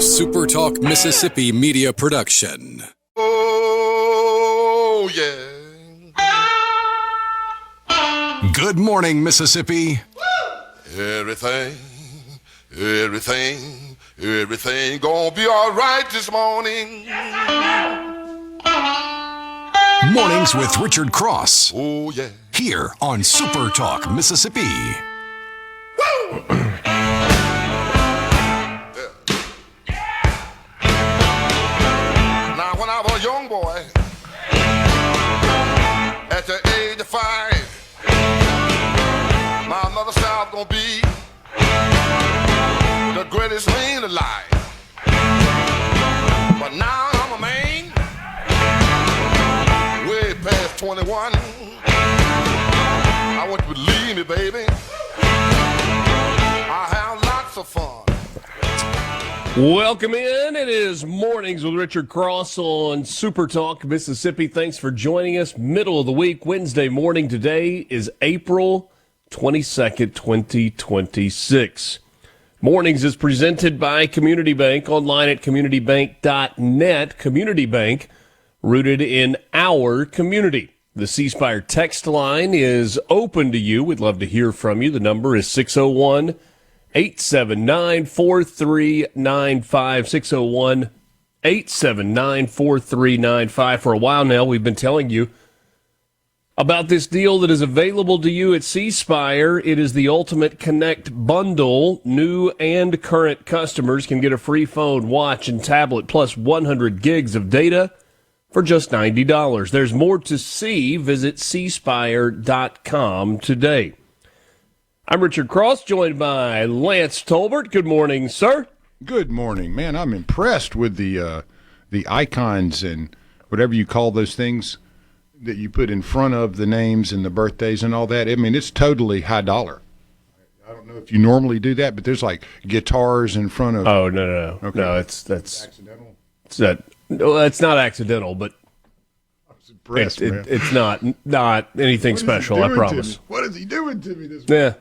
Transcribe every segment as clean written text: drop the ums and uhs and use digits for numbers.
SuperTalk Mississippi media production. Oh, yeah. Good morning, Mississippi. Everything gonna be all right this morning. Mornings with Richard Cross. Oh, yeah. Here on SuperTalk Mississippi. Now, when I was a young boy, at the age of 5, my mother said I was gonna be the greatest man alive. But now I'm a man, way past 21. I want you to believe me, baby. I have lots of fun. Welcome in. It is Mornings with Richard Cross on SuperTalk Mississippi. Thanks for joining us. Middle of the week, Wednesday morning. Today is April 22nd, 2026. Mornings is presented by Community Bank, online at communitybank.net. Community Bank, rooted in our community. The C Spire text line is open to you. We'd love to hear from you. The number is 601-879-4395, 601-879-4395. For a while now, we've been telling you about this deal that is available to you at C Spire. It is the Ultimate Connect Bundle. New and current customers can get a free phone, watch, and tablet, plus 100 gigs of data for just $90. There's more to see. Visit cspire.com today. I'm Richard Cross, joined by Lance Tolbert. Good morning, sir. Good morning, man. I'm impressed with the icons and whatever you call those things that you put in front of the names and the birthdays and all that. I mean, it's totally high dollar. I don't know if you normally do that, but there's like guitars in front of. Oh no. Okay. No, that's accidental. It's not accidental, but I was impressed, man. it's not anything special. I promise. What is he doing to me this morning? Yeah.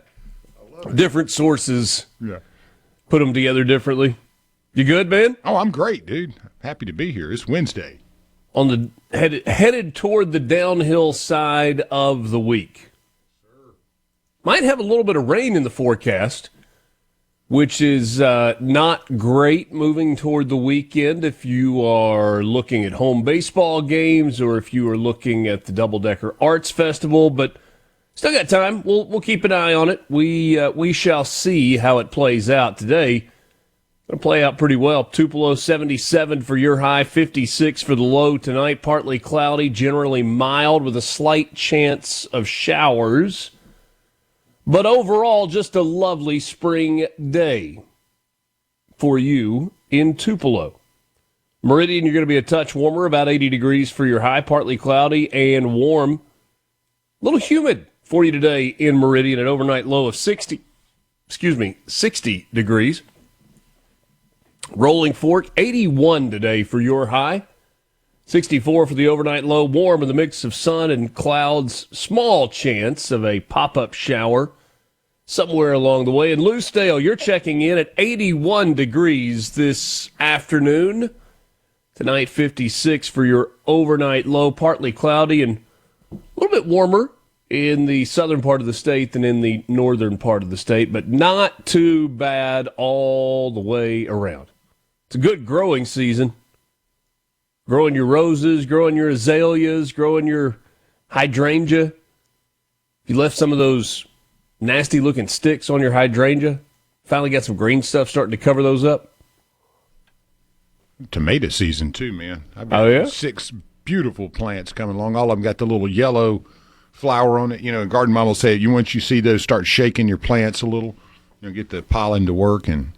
Different sources put them together differently. You good, man? Oh, I'm great, dude. Happy to be here. It's Wednesday. On the headed toward the downhill side of the week. Sure. Might have a little bit of rain in the forecast, which is not great moving toward the weekend if you are looking at home baseball games or if you are looking at the Double Decker Arts Festival, but still got time. We'll keep an eye on it. We shall see how it plays out today. Going to play out pretty well. Tupelo 77 for your high, 56 for the low tonight. Partly cloudy, generally mild with a slight chance of showers. But overall, just a lovely spring day for you in Tupelo. Meridian, you're going to be a touch warmer, about 80 degrees for your high, partly cloudy and warm. A little humid for you today in Meridian, an overnight low of 60 degrees. Rolling Fork, 81 today for your high. 64 for the overnight low, warm with a mix of sun and clouds. Small chance of a pop-up shower somewhere along the way. And Loosedale, you're checking in at 81 degrees this afternoon. Tonight, 56 for your overnight low, partly cloudy and a little bit warmer in the southern part of the state than in the northern part of the state, but not too bad all the way around. It's a good growing season. Growing your roses, growing your azaleas, growing your hydrangea. If you left some of those nasty-looking sticks on your hydrangea, finally got some green stuff starting to cover those up. Tomato season, too, man. I've got 6 beautiful plants coming along. All of them got the little yellow flower on it. You know, Garden Mom will say, once you see those, start shaking your plants a little. Get the pollen to work and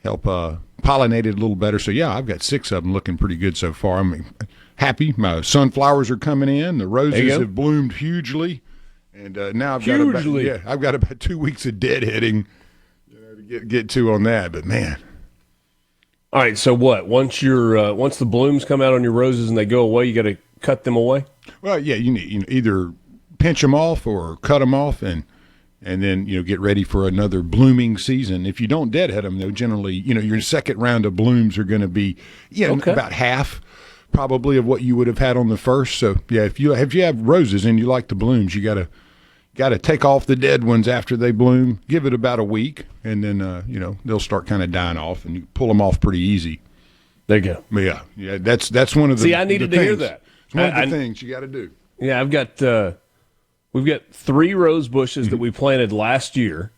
help pollinate it a little better. So, yeah, I've got 6 of them looking pretty good so far. I'm happy. My sunflowers are coming in. The roses have bloomed hugely. And now I've got about 2 weeks of deadheading to get to on that. But, man. All right, so what? Once the blooms come out on your roses and they go away, you got to cut them away? Well, yeah, you need either pinch them off or cut them off and and then, get ready for another blooming season. If you don't deadhead them, though, generally, your second round of blooms are going to be, about half probably of what you would have had on the first. So, yeah, if you have roses and you like the blooms, you got to take off the dead ones after they bloom, give it about a week, and then, they'll start kind of dying off, and you pull them off pretty easy. There you go. Yeah, that's one of the. See, I needed to hear that. It's one of the things you got to do. Yeah, we've got 3 rose bushes that we planted last year,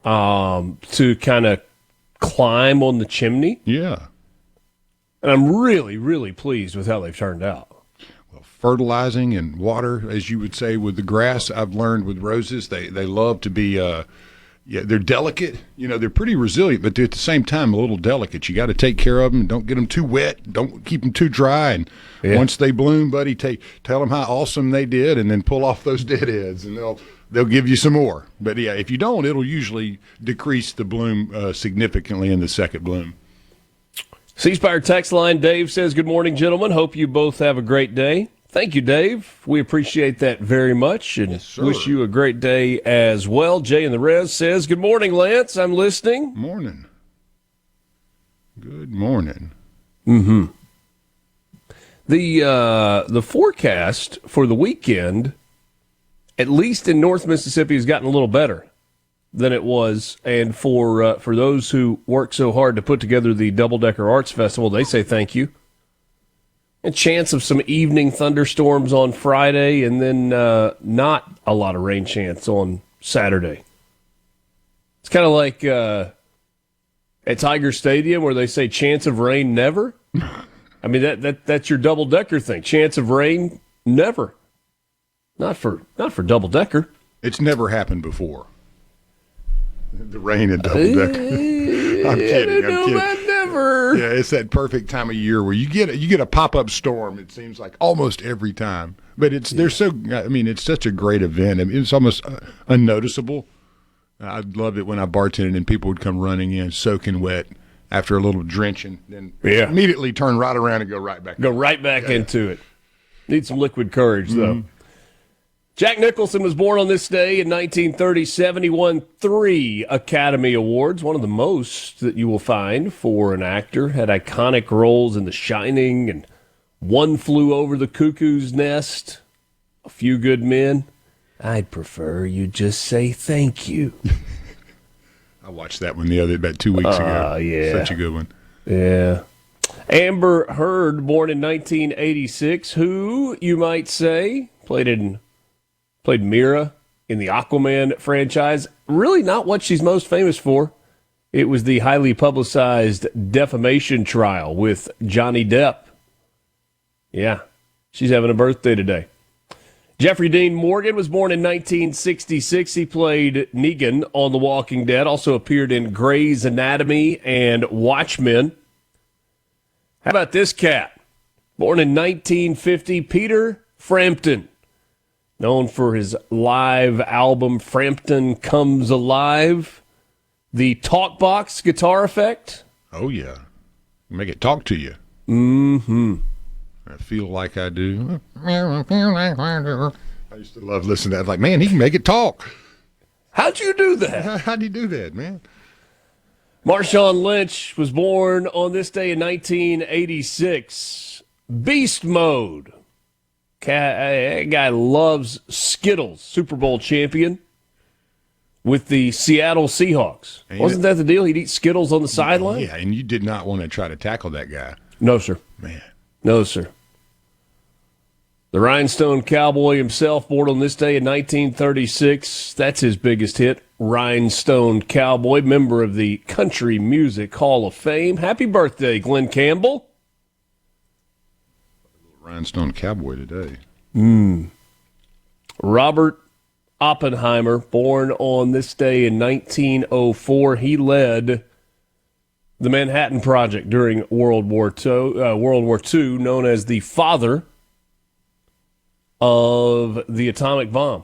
to kind of climb on the chimney. Yeah, and I'm really, really pleased with how they've turned out. Well, fertilizing and water, as you would say with the grass, I've learned with roses, they love to be. They're delicate. They're pretty resilient, but they're at the same time a little delicate. You got to take care of them. Don't get them too wet. Don't keep them too dry. And once they bloom, buddy, tell them how awesome they did, and then pull off those deadheads, and they'll give you some more. But yeah, if you don't, it'll usually decrease the bloom significantly in the second bloom. C-Spire text line, Dave says, "Good morning, gentlemen. Hope you both have a great day." Thank you, Dave. We appreciate that very much, and wish you a great day as well. Jay in the Res says, "Good morning, Lance. I'm listening." Morning. Good morning. Mm-hmm. The forecast for the weekend, at least in North Mississippi, has gotten a little better than it was. And for those who worked so hard to put together the Double Decker Arts Festival, they say thank you. A chance of some evening thunderstorms on Friday, and then not a lot of rain chance on Saturday. It's kind of like at Tiger Stadium where they say chance of rain never. I mean, that's your double-decker thing. Chance of rain never. Not for double-decker. It's never happened before. The rain and double-decker. I'm kidding. Never. Yeah, it's that perfect time of year where you get a pop-up storm. It seems like almost every time, but it's such a great event. I mean, it's almost unnoticeable. I loved it when I bartended and people would come running in soaking wet after a little drenching, then immediately turn right around and go right back. Into it. Need some liquid courage though. Jack Nicholson was born on this day in 1937. He won 3 Academy Awards, one of the most that you will find for an actor. Had iconic roles in The Shining and One Flew Over the Cuckoo's Nest, A Few Good Men. I'd prefer you just say thank you. I watched that one about 2 weeks ago. Yeah. Such a good one. Yeah. Amber Heard, born in 1986, who, you might say, played Mira in the Aquaman franchise. Really not what she's most famous for. It was the highly publicized defamation trial with Johnny Depp. Yeah, she's having a birthday today. Jeffrey Dean Morgan was born in 1966. He played Negan on The Walking Dead, also appeared in Grey's Anatomy and Watchmen. How about this cat? Born in 1950, Peter Frampton. Known for his live album, Frampton Comes Alive. The Talkbox guitar effect. Oh, yeah. Make it talk to you. Mm-hmm. I feel like I do. I used to love listening to that. Like, man, he can make it talk. How'd you do that? How'd he do that, man? Marshawn Lynch was born on this day in 1986. Beast mode. Guy loves Skittles, Super Bowl champion with the Seattle Seahawks. Wasn't that the deal? He'd eat Skittles on the sideline? Yeah, and you did not want to try to tackle that guy. No, sir. Man. No, sir. The Rhinestone Cowboy himself, born on this day in 1936. That's his biggest hit, Rhinestone Cowboy, member of the Country Music Hall of Fame. Happy birthday, Glenn Campbell. Rhinestone Cowboy today. Robert Oppenheimer, born on this day in 1904. He led the Manhattan Project during World War II, known as the father of the atomic bomb.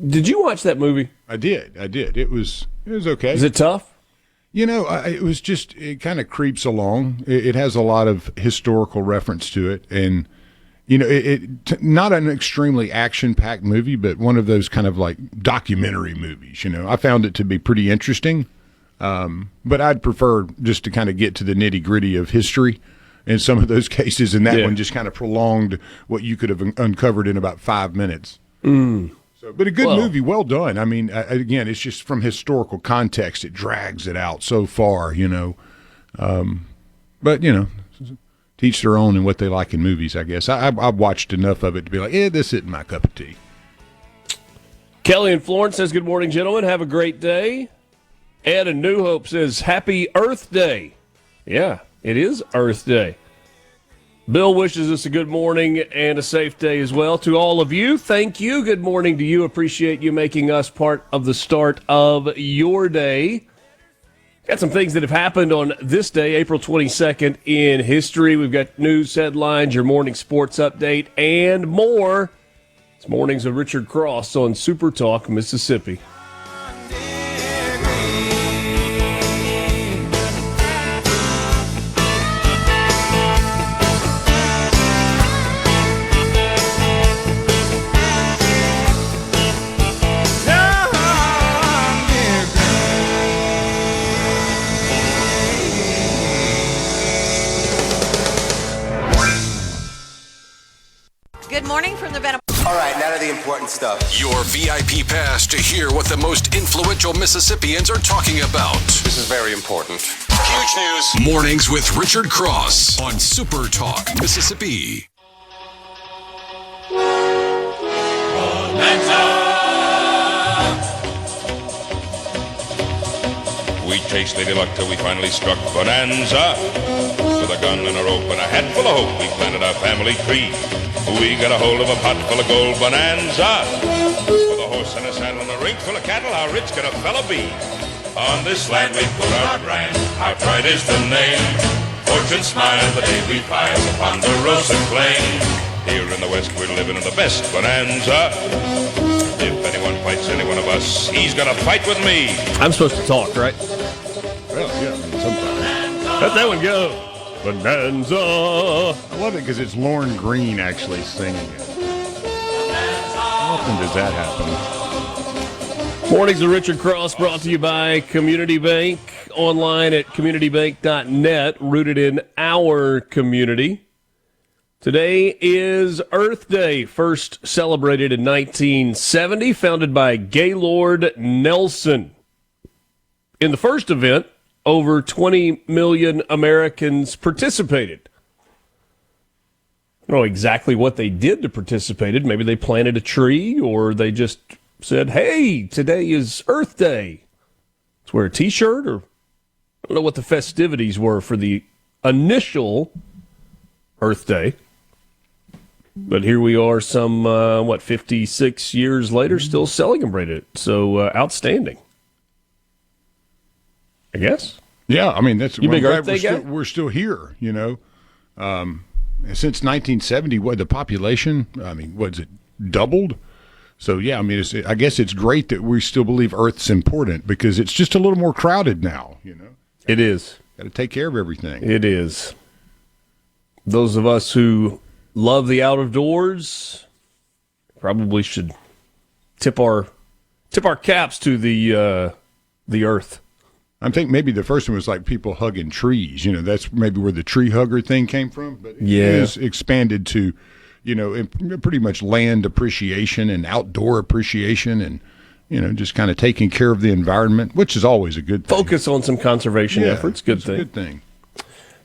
Did you watch that movie? I did. It was okay. Is it tough? It kind of creeps along. It has a lot of historical reference to it. And, not an extremely action-packed movie, but one of those kind of like documentary movies. I found it to be pretty interesting, but I'd prefer just to kind of get to the nitty-gritty of history in some of those cases, and that one just kind of prolonged what you could have uncovered in about 5 minutes. So, but a good movie, well done. I mean, again, it's just from historical context, it drags it out so far, but teach their own and what they like in movies, I guess. I've watched enough of it to be like, this isn't my cup of tea. Kelly in Florence says, good morning, gentlemen. Have a great day. Ed in New Hope says, happy Earth Day. Yeah, it is Earth Day. Bill wishes us a good morning and a safe day as well. To all of you, thank you. Good morning to you. Appreciate you making us part of the start of your day. Got some things that have happened on this day, April 22nd, in history. We've got news headlines, your morning sports update, and more. It's Mornings with Richard Cross on SuperTalk, Mississippi. Good morning from the Venom. All right, now to the important stuff. Your VIP pass to hear what the most influential Mississippians are talking about. This is very important. Huge news. Mornings with Richard Cross on Super Talk, Mississippi. We chased Lady Luck till we finally struck Bonanza. With a gun and a rope and a hat full of hope, we planted our family tree. We got a hold of a pot full of gold Bonanza. With a horse and a saddle and a ring full of cattle, how rich could a fella be? On this land we put our brand, our pride is the name. Fortune smiled the day we filed the Ponderosa claim. Here in the West we're living in the best Bonanza. If anyone fights any one of us, he's gonna fight with me. I'm supposed to talk, right? Well, yeah, sometimes. Let that one go. Bonanza. I love it because it's Lauren Green actually singing it. How often does that happen? Mornings with Richard Cross brought to you by Community Bank. Online at communitybank.net, rooted in our community. Today is Earth Day, first celebrated in 1970, founded by Gaylord Nelson. In the first event, over 20 million Americans participated. I don't know exactly what they did to participate. Maybe they planted a tree, or they just said, hey, today is Earth Day. Let's wear a T-shirt, or I don't know what the festivities were for the initial Earth Day. But here we are some, 56 years later, still celebrating it. So outstanding. I guess. Yeah, I mean, that's you big Earth Day guy? We're still here, since 1970, the population, was it doubled? So, yeah, I mean, I guess it's great that we still believe Earth's important because it's just a little more crowded now, It is. Got to take care of everything. It is. Those of us who love the out of doors probably should tip our caps to the Earth. I think maybe the first one was like people hugging trees. That's maybe where the tree hugger thing came from. But it is expanded to, pretty much land appreciation and outdoor appreciation and, just kind of taking care of the environment, which is always a good thing. Focus on some conservation efforts. Good thing. Good thing.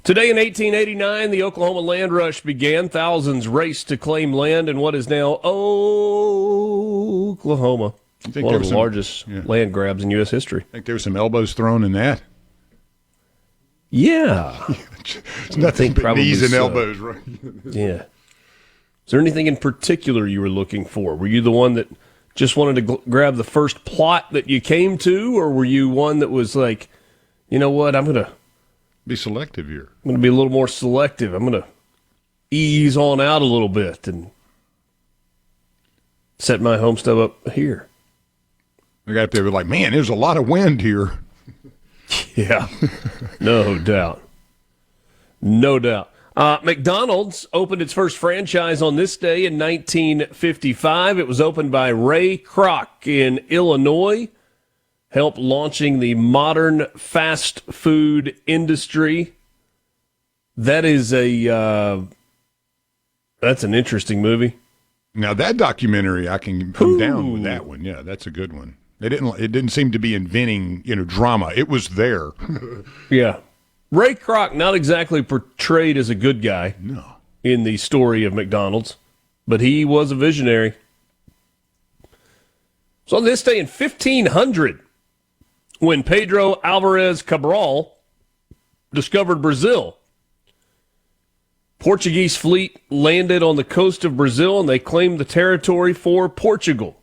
Today in 1889, the Oklahoma land rush began. Thousands raced to claim land in what is now Oklahoma. One of the largest land grabs in U.S. history. Think there were some elbows thrown in that? Yeah. It's nothing but knees and elbows, right? Yeah. Is there anything in particular you were looking for? Were you the one that just wanted to grab the first plot that you came to, or were you one that was like, you know what, I'm going to be selective here. I'm going to be a little more selective. I'm going to ease on out a little bit and set my homestead up here. I got up there like, man, there's a lot of wind here. Yeah, no doubt. No doubt. McDonald's opened its first franchise on this day in 1955. It was opened by Ray Kroc in Illinois, helped launching the modern fast food industry. That is that's an interesting movie. Now that documentary, I can come down with that one. Yeah, that's a good one. It didn't seem to be inventing, drama. It was there. Yeah. Ray Kroc, not exactly portrayed as a good guy in the story of McDonald's, but he was a visionary. So on this day in 1500, when Pedro Alvarez Cabral discovered Brazil, Portuguese fleet landed on the coast of Brazil and they claimed the territory for Portugal.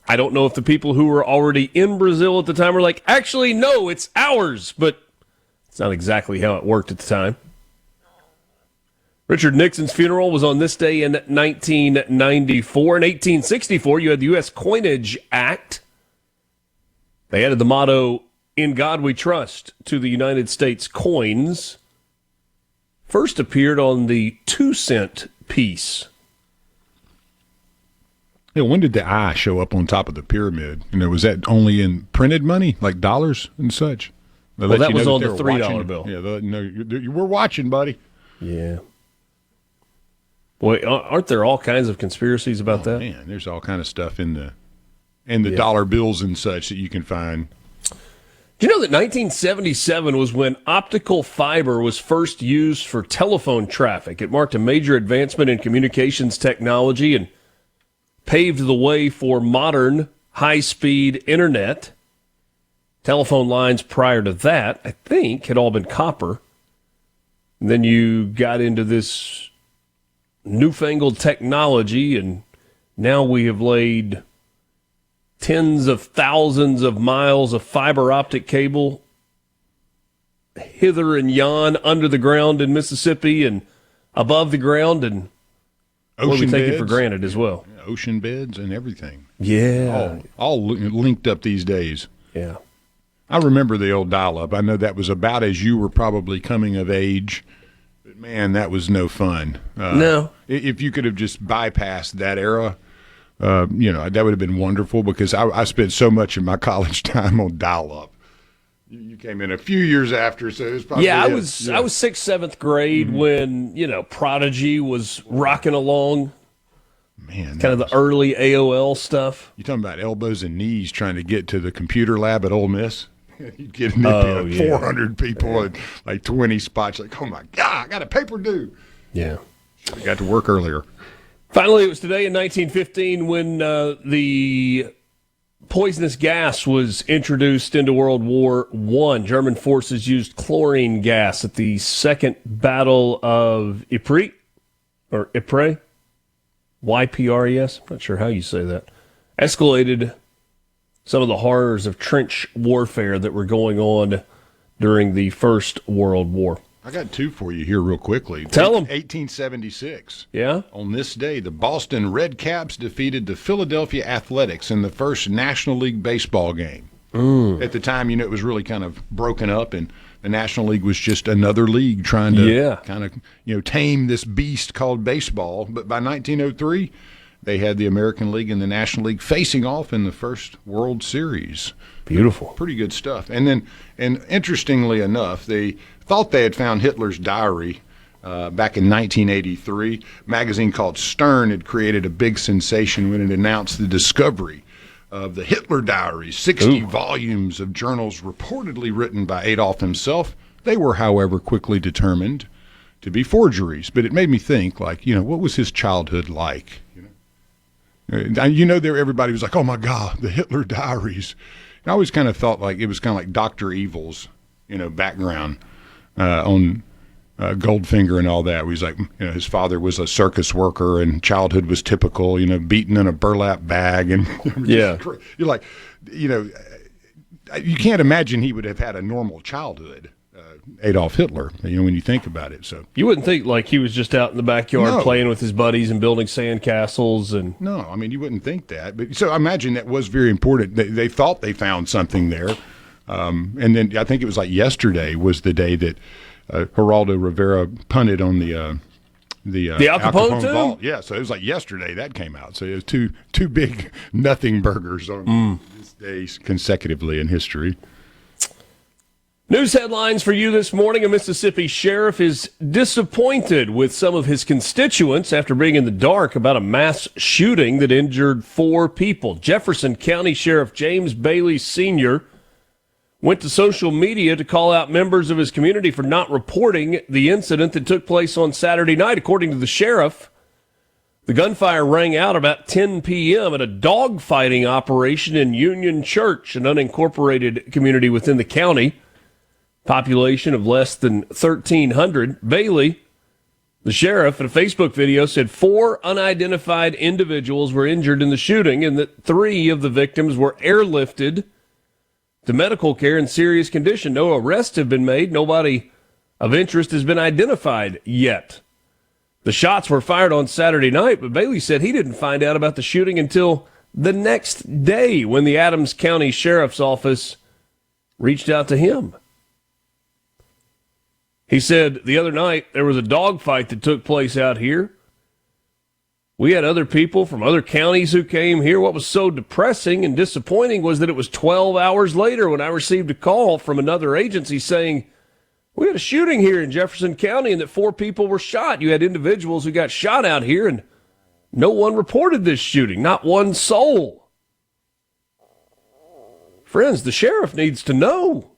I don't know if the people who were already in Brazil at the time were like, actually, no, it's ours, but it's not exactly how it worked at the time. Richard Nixon's funeral was on this day in 1994. In 1864, you had the U.S. Coinage Act. They added the motto, "In God We Trust," to the United States coins. First appeared on the 2-cent piece. Yeah, when did the eye show up on top of the pyramid? Was that only in printed money, like dollars and such? Well, that was on the $3 bill. Yeah, we're watching, buddy. Yeah. Boy, aren't there all kinds of conspiracies about that? Man, there's all kind of stuff in the dollar bills and such that you can find. Do you know that 1977 was when optical fiber was first used for telephone traffic? It marked a major advancement in communications technology and paved the way for modern high-speed internet. Telephone lines prior to that, I think, had all been copper. And then you got into this newfangled technology, and now we have laid tens of thousands of miles of fiber optic cable hither and yon under the ground in Mississippi and above the ground, and we take it for granted as well. Ocean beds and everything. Yeah. All linked up these days. Yeah. I remember the old dial-up. I know that was about as you were probably coming of age. But, man, that was no fun. No. If you could have just bypassed that era, that would have been wonderful because I spent so much of my college time on dial-up. You came in a few years after, so it was probably I was 6th, 7th grade when, Prodigy was rocking along. Man, kind of the early AOL stuff. You're talking about elbows and knees trying to get to the computer lab at Ole Miss. You'd get 400 people and like 20 spots. Like, oh my God, I got a paper due. Yeah. Should have got to work earlier. Finally, it was today in 1915 when the poisonous gas was introduced into World War I. German forces used chlorine gas at the Second Battle of Ypres, or Ypres, YPRES. I'm not sure how you say that. Escalated some of the horrors of trench warfare that were going on during the First World War. I got two for you here real quickly. Tell them. 1876. Yeah? On this day, the Boston Red Caps defeated the Philadelphia Athletics in the first National League baseball game. At the time, it was really kind of broken up, and the National League was just another league trying to kind of, tame this beast called baseball. But by 1903, they had the American League and the National League facing off in the first World Series. Beautiful. Pretty good stuff. And interestingly enough, they thought they had found Hitler's diary back in 1983. A magazine called Stern had created a big sensation when it announced the discovery of the Hitler Diary, 60 volumes of journals reportedly written by Adolf himself. They were, however, quickly determined to be forgeries. But it made me think, what was his childhood like? Everybody was like, oh, my God, the Hitler Diaries. I always kind of thought like it was kind of like Dr. Evil's, background on Goldfinger and all that. He's like, his father was a circus worker and childhood was typical, beaten in a burlap bag. And you're like, you can't imagine he would have had a normal childhood, Adolf Hitler, when you think about it. So you wouldn't think like he was just out in the backyard playing with his buddies and building sandcastles. And no, I mean, you wouldn't think that. But so I imagine that was very important. They thought they found something there. And then I think it was like yesterday was the day that Geraldo Rivera punted on the Al Capone vault. Yeah, so it was like yesterday that came out. So it was two big nothing burgers on this day consecutively in history. News headlines for you this morning. A Mississippi sheriff is disappointed with some of his constituents after being in the dark about a mass shooting that injured 4 people. Jefferson County Sheriff James Bailey Sr. went to social media to call out members of his community for not reporting the incident that took place on Saturday night. According to the sheriff, the gunfire rang out about 10 p.m. at a dogfighting operation in Union Church, an unincorporated community within the county. Population of less than 1,300. Bailey, the sheriff, in a Facebook video said 4 unidentified individuals were injured in the shooting and that 3 of the victims were airlifted to medical care in serious condition. No arrests have been made. Nobody of interest has been identified yet. The shots were fired on Saturday night, but Bailey said he didn't find out about the shooting until the next day when the Adams County Sheriff's Office reached out to him. He said the other night there was a dogfight that took place out here. We had other people from other counties who came here. What was so depressing and disappointing was that it was 12 hours later when I received a call from another agency saying, we had a shooting here in Jefferson County and that 4 people were shot. You had individuals who got shot out here and no one reported this shooting, not one soul. Friends, the sheriff needs to know.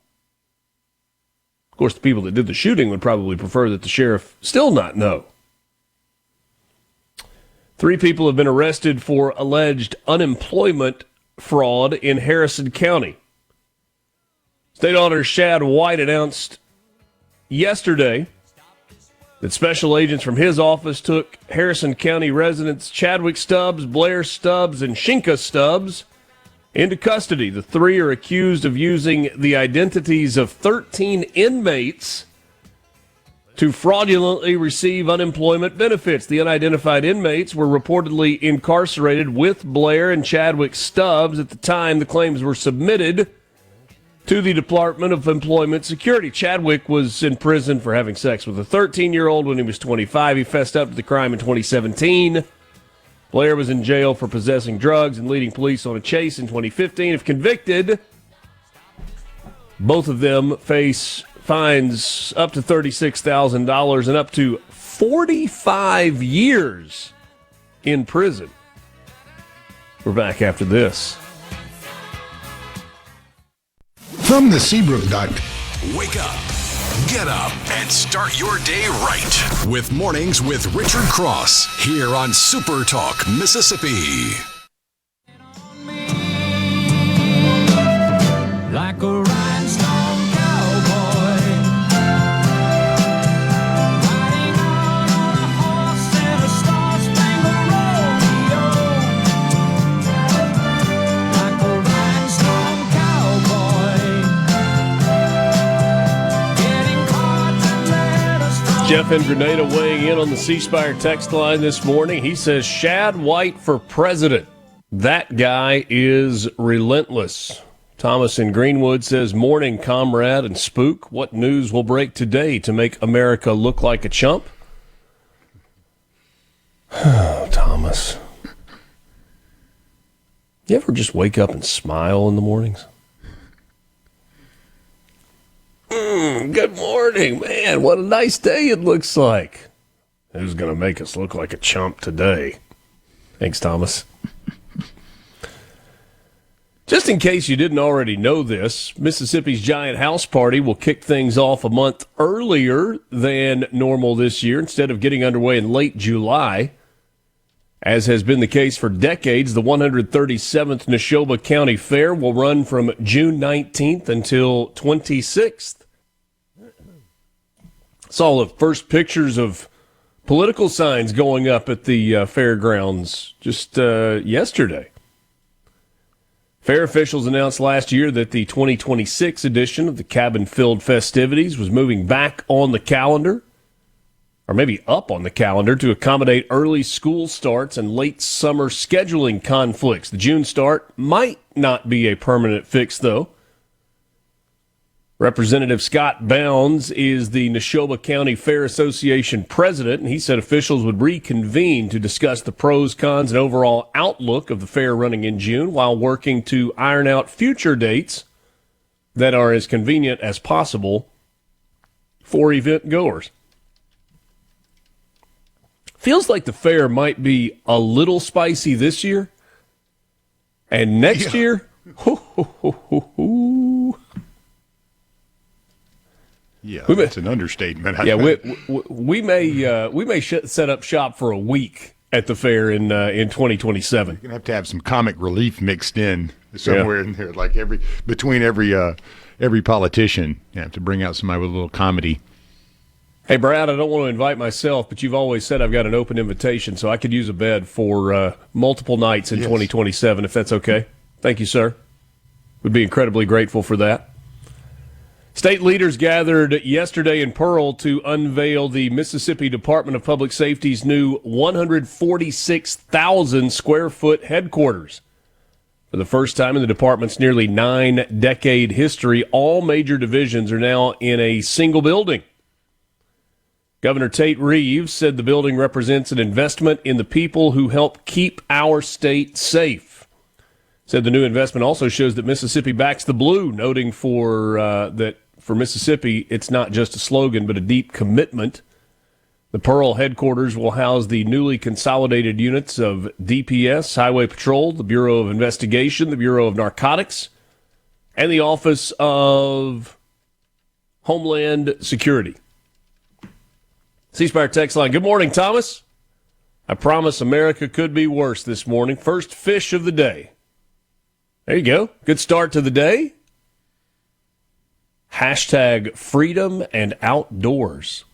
Of course, the people that did the shooting would probably prefer that the sheriff still not know. 3 people have been arrested for alleged unemployment fraud in Harrison County. State Auditor Shad White announced yesterday that special agents from his office took Harrison County residents Chadwick Stubbs, Blair Stubbs, and Shinka Stubbs into custody. The 3 are accused of using the identities of 13 inmates to fraudulently receive unemployment benefits. The unidentified inmates were reportedly incarcerated with Blair and Chadwick Stubbs at the time the claims were submitted to the Department of Employment Security. Chadwick was in prison for having sex with a 13-year-old when he was 25. He fessed up to the crime in 2017. Blair was in jail for possessing drugs and leading police on a chase in 2015. If convicted, both of them face fines up to $36,000 and up to 45 years in prison. We're back after this. From the Seabrook Dock. Wake up, get up, and start your day right with Mornings with Richard Cross here on SuperTalk, Mississippi. Like a rhinestone cowboy, riding on a horse in a star-spangled rodeo. Like a rhinestone cowboy, getting caught and let us. Jeff in Grenada weighing in on the C Spire text line this morning. He says, Shad White for president. That guy is relentless. Thomas in Greenwood says, morning, comrade and spook. What news will break today to make America look like a chump? Oh, Thomas. You ever just wake up and smile in the mornings? Good morning, man. What a nice day it looks like. Who's going to make us look like a chump today? Thanks, Thomas. Just in case you didn't already know this, Mississippi's Giant House Party will kick things off a month earlier than normal this year, instead of getting underway in late July. As has been the case for decades, the 137th Neshoba County Fair will run from June 19th until 26th. Saw the first pictures of political signs going up at the fairgrounds just yesterday. Fair officials announced last year that the 2026 edition of the cabin-filled festivities was moving back on the calendar, or maybe up on the calendar, to accommodate early school starts and late summer scheduling conflicts. The June start might not be a permanent fix, though. Representative Scott Bounds is the Neshoba County Fair Association president, and he said officials would reconvene to discuss the pros, cons, and overall outlook of the fair running in June while working to iron out future dates that are as convenient as possible for event goers. Feels like the fair might be a little spicy this year, and next year, yeah, that's an understatement. Yeah, we may set up shop for a week at the fair in 2027. You're gonna have some comic relief mixed in somewhere in there, like between every politician. You have to bring out somebody with a little comedy. Hey, Brad, I don't want to invite myself, but you've always said I've got an open invitation, so I could use a bed for multiple nights in 2027, if that's okay. Thank you, sir. Would be incredibly grateful for that. State leaders gathered yesterday in Pearl to unveil the Mississippi Department of Public Safety's new 146,000 square foot headquarters. For the first time in the department's nearly 9-decade history, all major divisions are now in a single building. Governor Tate Reeves said the building represents an investment in the people who help keep our state safe. Said the new investment also shows that Mississippi backs the blue, noting that for Mississippi, it's not just a slogan, but a deep commitment. The Pearl headquarters will house the newly consolidated units of DPS, Highway Patrol, the Bureau of Investigation, the Bureau of Narcotics, and the Office of Homeland Security. C-Spire text line. Good morning, Thomas. I promise America could be worse this morning. First fish of the day. There you go. Good start to the day. Hashtag freedom and outdoors.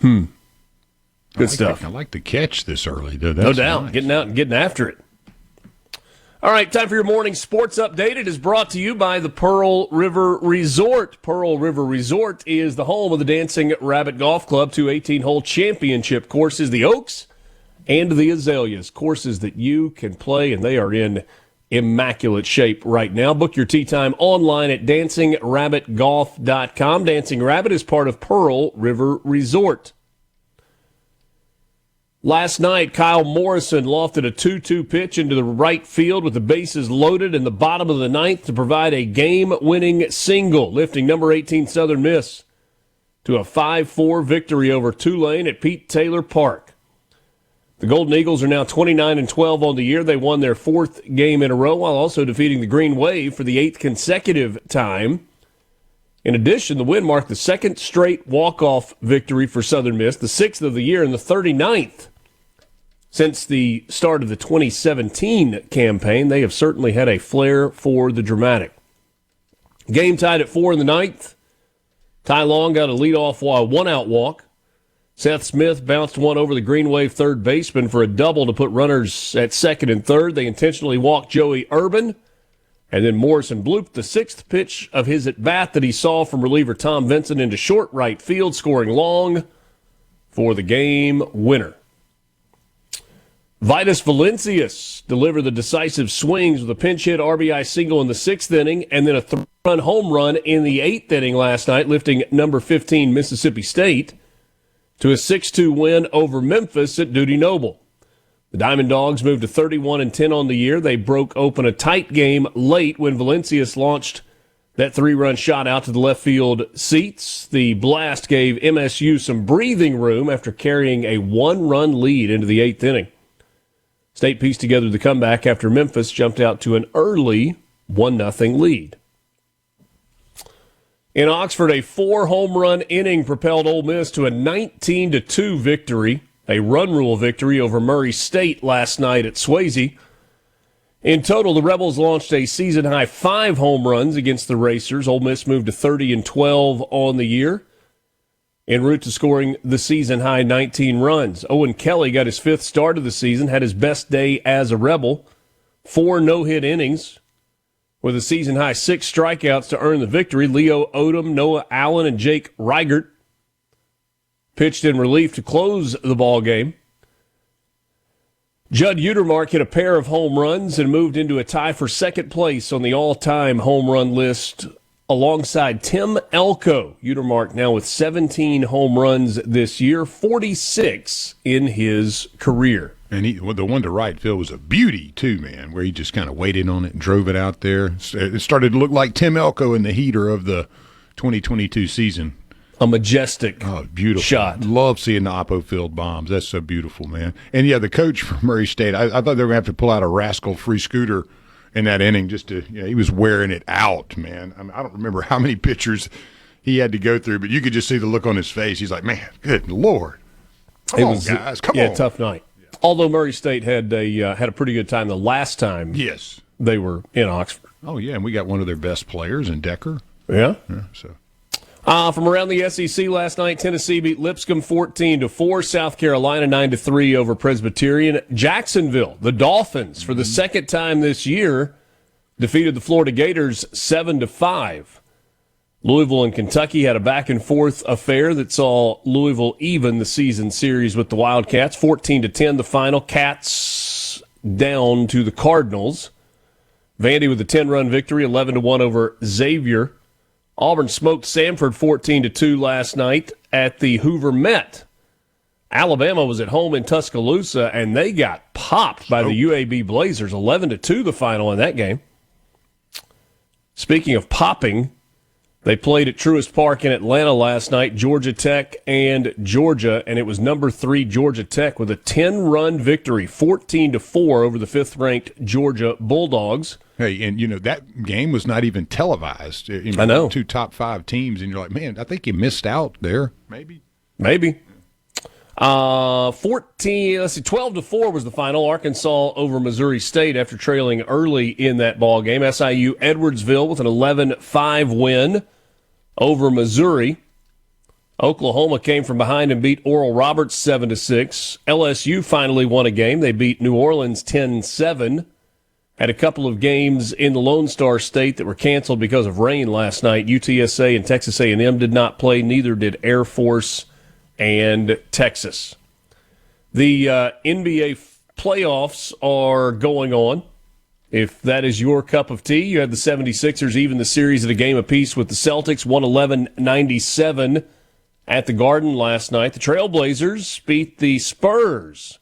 Good stuff. I like the catch this early, though. No doubt. Nice. Getting out and getting after it. All right, time for your morning sports update. It is brought to you by the Pearl River Resort. Pearl River Resort is the home of the Dancing Rabbit Golf Club, 2 18-hole championship courses, the Oaks and the Azaleas, courses that you can play, and they are in immaculate shape right now. Book your tee time online at dancingrabbitgolf.com. Dancing Rabbit is part of Pearl River Resort. Last night, Kyle Morrison lofted a 2-2 pitch into the right field with the bases loaded in the bottom of the ninth to provide a game-winning single, lifting number 18 Southern Miss to a 5-4 victory over Tulane at Pete Taylor Park. The Golden Eagles are now 29-12 on the year. They won their fourth game in a row while also defeating the Green Wave for the eighth consecutive time. In addition, the win marked the second straight walk-off victory for Southern Miss, the sixth of the year and the 39th since the start of the 2017 campaign. They have certainly had a flair for the dramatic. Game tied at 4 in the ninth. Ty Long got a leadoff one-out walk. Seth Smith bounced one over the Green Wave third baseman for a double to put runners at second and third. They intentionally walked Joey Urban, and then Morrison blooped the sixth pitch of his at-bat that he saw from reliever Tom Vincent into short right field, scoring Long for the game winner. Vitus Valencius delivered the decisive swings with a pinch hit RBI single in the sixth inning and then a three-run home run in the eighth inning last night, lifting number 15 Mississippi State to a 6-2 win over Memphis at Dudy Noble. The Diamond Dogs moved to 31-10 on the year. They broke open a tight game late when Valencius launched that three-run shot out to the left field seats. The blast gave MSU some breathing room after carrying a one-run lead into the eighth inning. State pieced together the comeback after Memphis jumped out to an early 1-0 lead. In Oxford, a 4-home-run inning propelled Ole Miss to a 19-2 victory, a run rule victory over Murray State last night at Swayze. In total, the Rebels launched a season-high 5 home runs against the Racers. Ole Miss moved to 30-12 on the year, en route to scoring the season-high 19 runs. Owen Kelly got his 5th start of the season, had his best day as a Rebel, 4 no-hit innings, with a season-high 6 strikeouts to earn the victory. Leo Odom, Noah Allen, and Jake Reichert pitched in relief to close the ball game. Judd Utermark hit a pair of home runs and moved into a tie for second place on the all-time home run list alongside Tim Elko. Utermark now with 17 home runs this year, 46 in his career. And the one to right field was a beauty, too, man, where he just kind of waited on it and drove it out there. It started to look like Tim Elko in the heater of the 2022 season. A majestic beautiful shot. Love seeing the Oppo Field bombs. That's so beautiful, man. And, yeah, the coach from Murray State, I thought they were going to have to pull out a rascal free scooter in that inning just to, he was wearing it out, man. I mean, I don't remember how many pitchers he had to go through, but you could just see the look on his face. He's like, man, good Lord. Come on, guys. Come on. Yeah, tough night. Yeah. Although Murray State had a pretty good time the last time they were in Oxford. Oh, yeah, and we got one of their best players in Decker. Yeah. So. From around the SEC last night, Tennessee beat Lipscomb 14-4, South Carolina 9-3 over Presbyterian. Jacksonville, the Dolphins, for the second time this year, defeated the Florida Gators 7-5. Louisville and Kentucky had a back-and-forth affair that saw Louisville even the season series with the Wildcats, 14-10 the final. Cats down to the Cardinals. Vandy with a 10-run victory, 11-1 over Xavier. Auburn smoked Samford 14-2 last night at the Hoover Met. Alabama was at home in Tuscaloosa, and they got popped by the UAB Blazers, 11-2 the final in that game. Speaking of popping, they played at Truist Park in Atlanta last night, Georgia Tech and Georgia, and it was number 3 Georgia Tech with a 10-run victory, 14-4 over the 5th-ranked Georgia Bulldogs. Hey, and, that game was not even televised. I know. 2 top 5 teams, and you're like, man, I think you missed out there. Maybe. 12-4 was the final. Arkansas over Missouri State after trailing early in that ball game. SIU Edwardsville with an 11-5 win over Missouri. Oklahoma came from behind and beat Oral Roberts 7-6. LSU finally won a game. They beat New Orleans 10-7. Had a couple of games in the Lone Star State that were canceled because of rain last night. UTSA and Texas A&M did not play. Neither did Air Force and Texas. The NBA playoffs are going on. If that is your cup of tea, you had the 76ers even the series at a game apiece with the Celtics, 111-97 at the Garden last night. The Trailblazers beat the Spurs.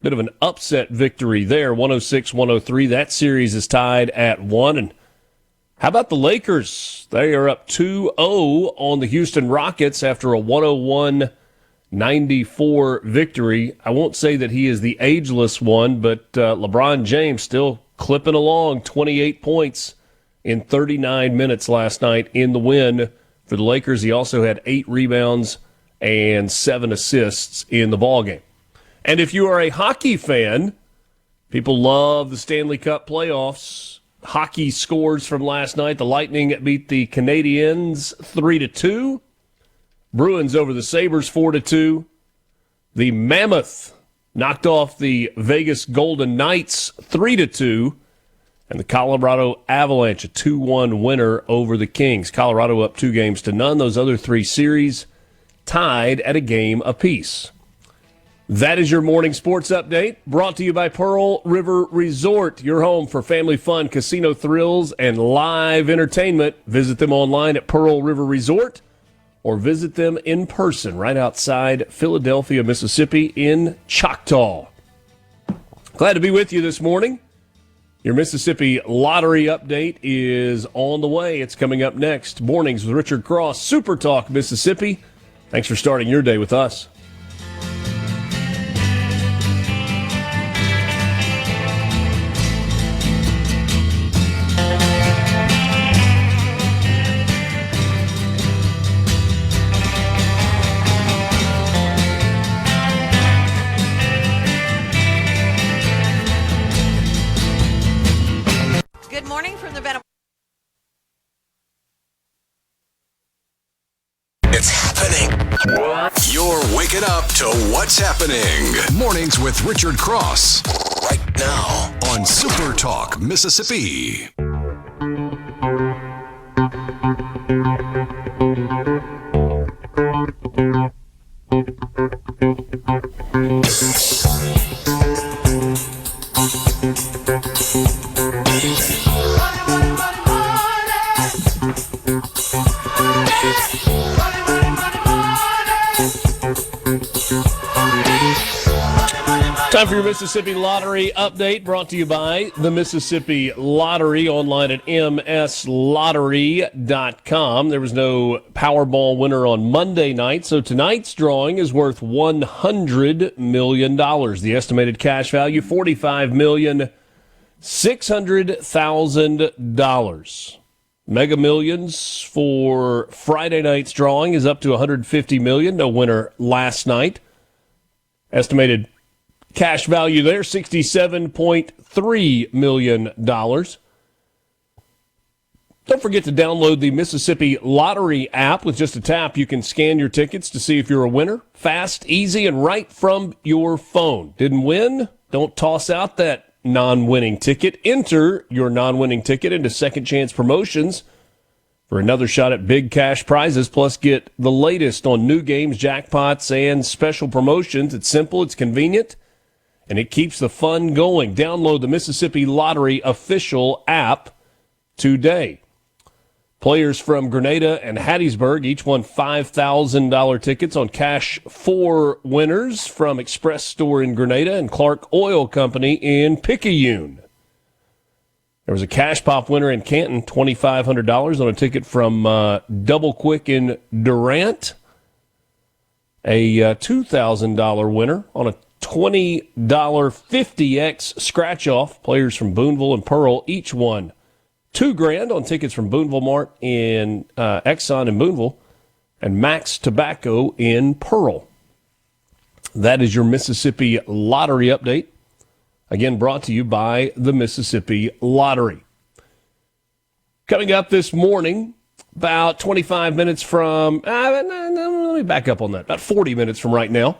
Bit of an upset victory there, 106-103. That series is tied at 1. And how about the Lakers? They are up 2-0 on the Houston Rockets after a 101-94 victory. I won't say that he is the ageless one, but LeBron James still clipping along, 28 points in 39 minutes last night in the win for the Lakers. He also had 8 rebounds and 7 assists in the ballgame. And if you are a hockey fan, people love the Stanley Cup playoffs. Hockey scores from last night. The Lightning beat the Canadiens 3-2. Bruins over the Sabres 4-2. The Mammoth knocked off the Vegas Golden Knights 3-2. And the Colorado Avalanche, a 2-1 winner over the Kings. Colorado up 2-0. Those other 3 series tied at a game apiece. That is your morning sports update, brought to you by Pearl River Resort, your home for family fun, casino thrills, and live entertainment. Visit them online at Pearl River Resort or visit them in person right outside Philadelphia, Mississippi in Choctaw. Glad to be with you this morning. Your Mississippi Lottery update is on the way. It's coming up next. Mornings with Richard Cross, Super Talk Mississippi. Thanks for starting your day with us. Good morning from the Benham. It's happening. You're waking up to what's happening. Mornings with Richard Cross. Right now on Super Talk Mississippi. Time for your Mississippi Lottery update, brought to you by the Mississippi Lottery, online at mslottery.com. There was no Powerball winner on Monday night, so tonight's drawing is worth $100 million. The estimated cash value, $45,600,000. Mega Millions for Friday night's drawing is up to $150 million. No winner last night. Estimated cash value there, $67.3 million. Don't forget to download the Mississippi Lottery app. With just a tap, you can scan your tickets to see if you're a winner. Fast, easy, and right from your phone. Didn't win? Don't toss out that non-winning ticket. Enter your non-winning ticket into Second Chance Promotions for another shot at big cash prizes, plus get the latest on new games, jackpots, and special promotions. It's simple, it's convenient, and it keeps the fun going. Download the Mississippi Lottery official app today. Players from Grenada and Hattiesburg each won $5,000 tickets on cash for winners from Express Store in Grenada and Clark Oil Company in Picayune. There was a cash pop winner in Canton, $2,500 on a ticket from Double Quick in Durant. A $2,000 winner on a $20 50X scratch-off. Players from Boonville and Pearl each won $2,000 on tickets from Boonville Mart in Exxon in Boonville and Max Tobacco in Pearl. That is your Mississippi Lottery update. Again, brought to you by the Mississippi Lottery. Coming up this morning, about 25 minutes from, let me back up on that, about 40 minutes from right now,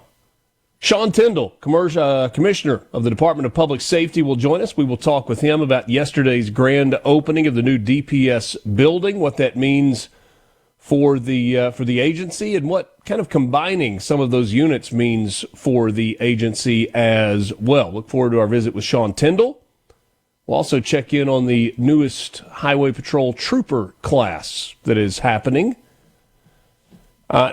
Sean Tindell, Commissioner of the Department of Public Safety, will join us. We will talk with him about yesterday's grand opening of the new DPS building, what that means for the agency, and what kind of combining some of those units means for the agency as well. Look forward to our visit with Sean Tindell. We'll also check in on the newest Highway Patrol Trooper class that is happening.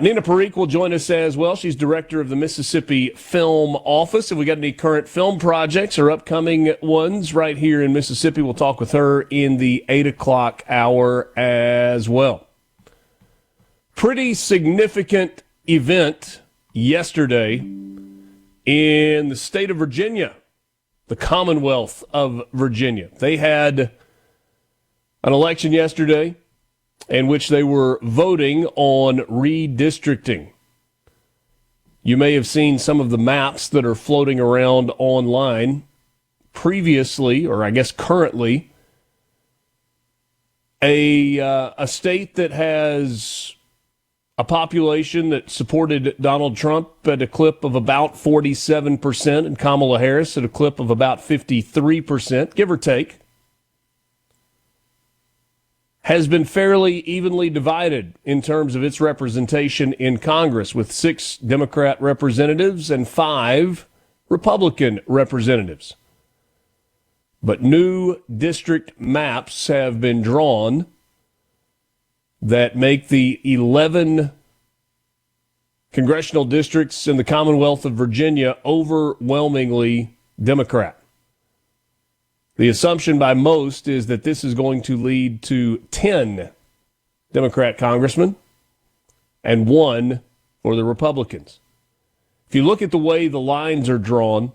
Nina Parikh will join us as well. She's director of the Mississippi Film Office. If we got any current film projects or upcoming ones right here in Mississippi, we'll talk with her in the 8 o'clock hour as well. Pretty significant event yesterday in the state of Virginia, the Commonwealth of Virginia. They had an election yesterday in which they were voting on redistricting. You may have seen some of the maps that are floating around online. Previously, or I guess currently, a state that has a population that supported Donald Trump at a clip of about 47% and Kamala Harris at a clip of about 53%, give or take, has been fairly evenly divided in terms of its representation in Congress, with 6 Democrat representatives and 5 Republican representatives. But new district maps have been drawn that make the 11 congressional districts in the Commonwealth of Virginia overwhelmingly Democrat. The assumption by most is that this is going to lead to 10 Democrat congressmen and 1 for the Republicans. If you look at the way the lines are drawn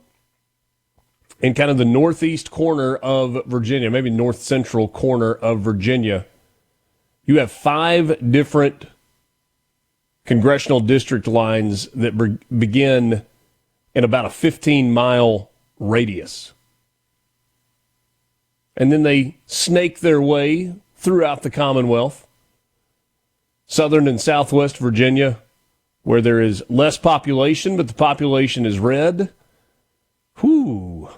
in kind of the northeast corner of Virginia, maybe north central corner of Virginia, you have 5 different congressional district lines that begin in about a 15-mile radius. And then they snake their way throughout the Commonwealth. Southern and southwest Virginia, where there is less population, but the population is red. Whew.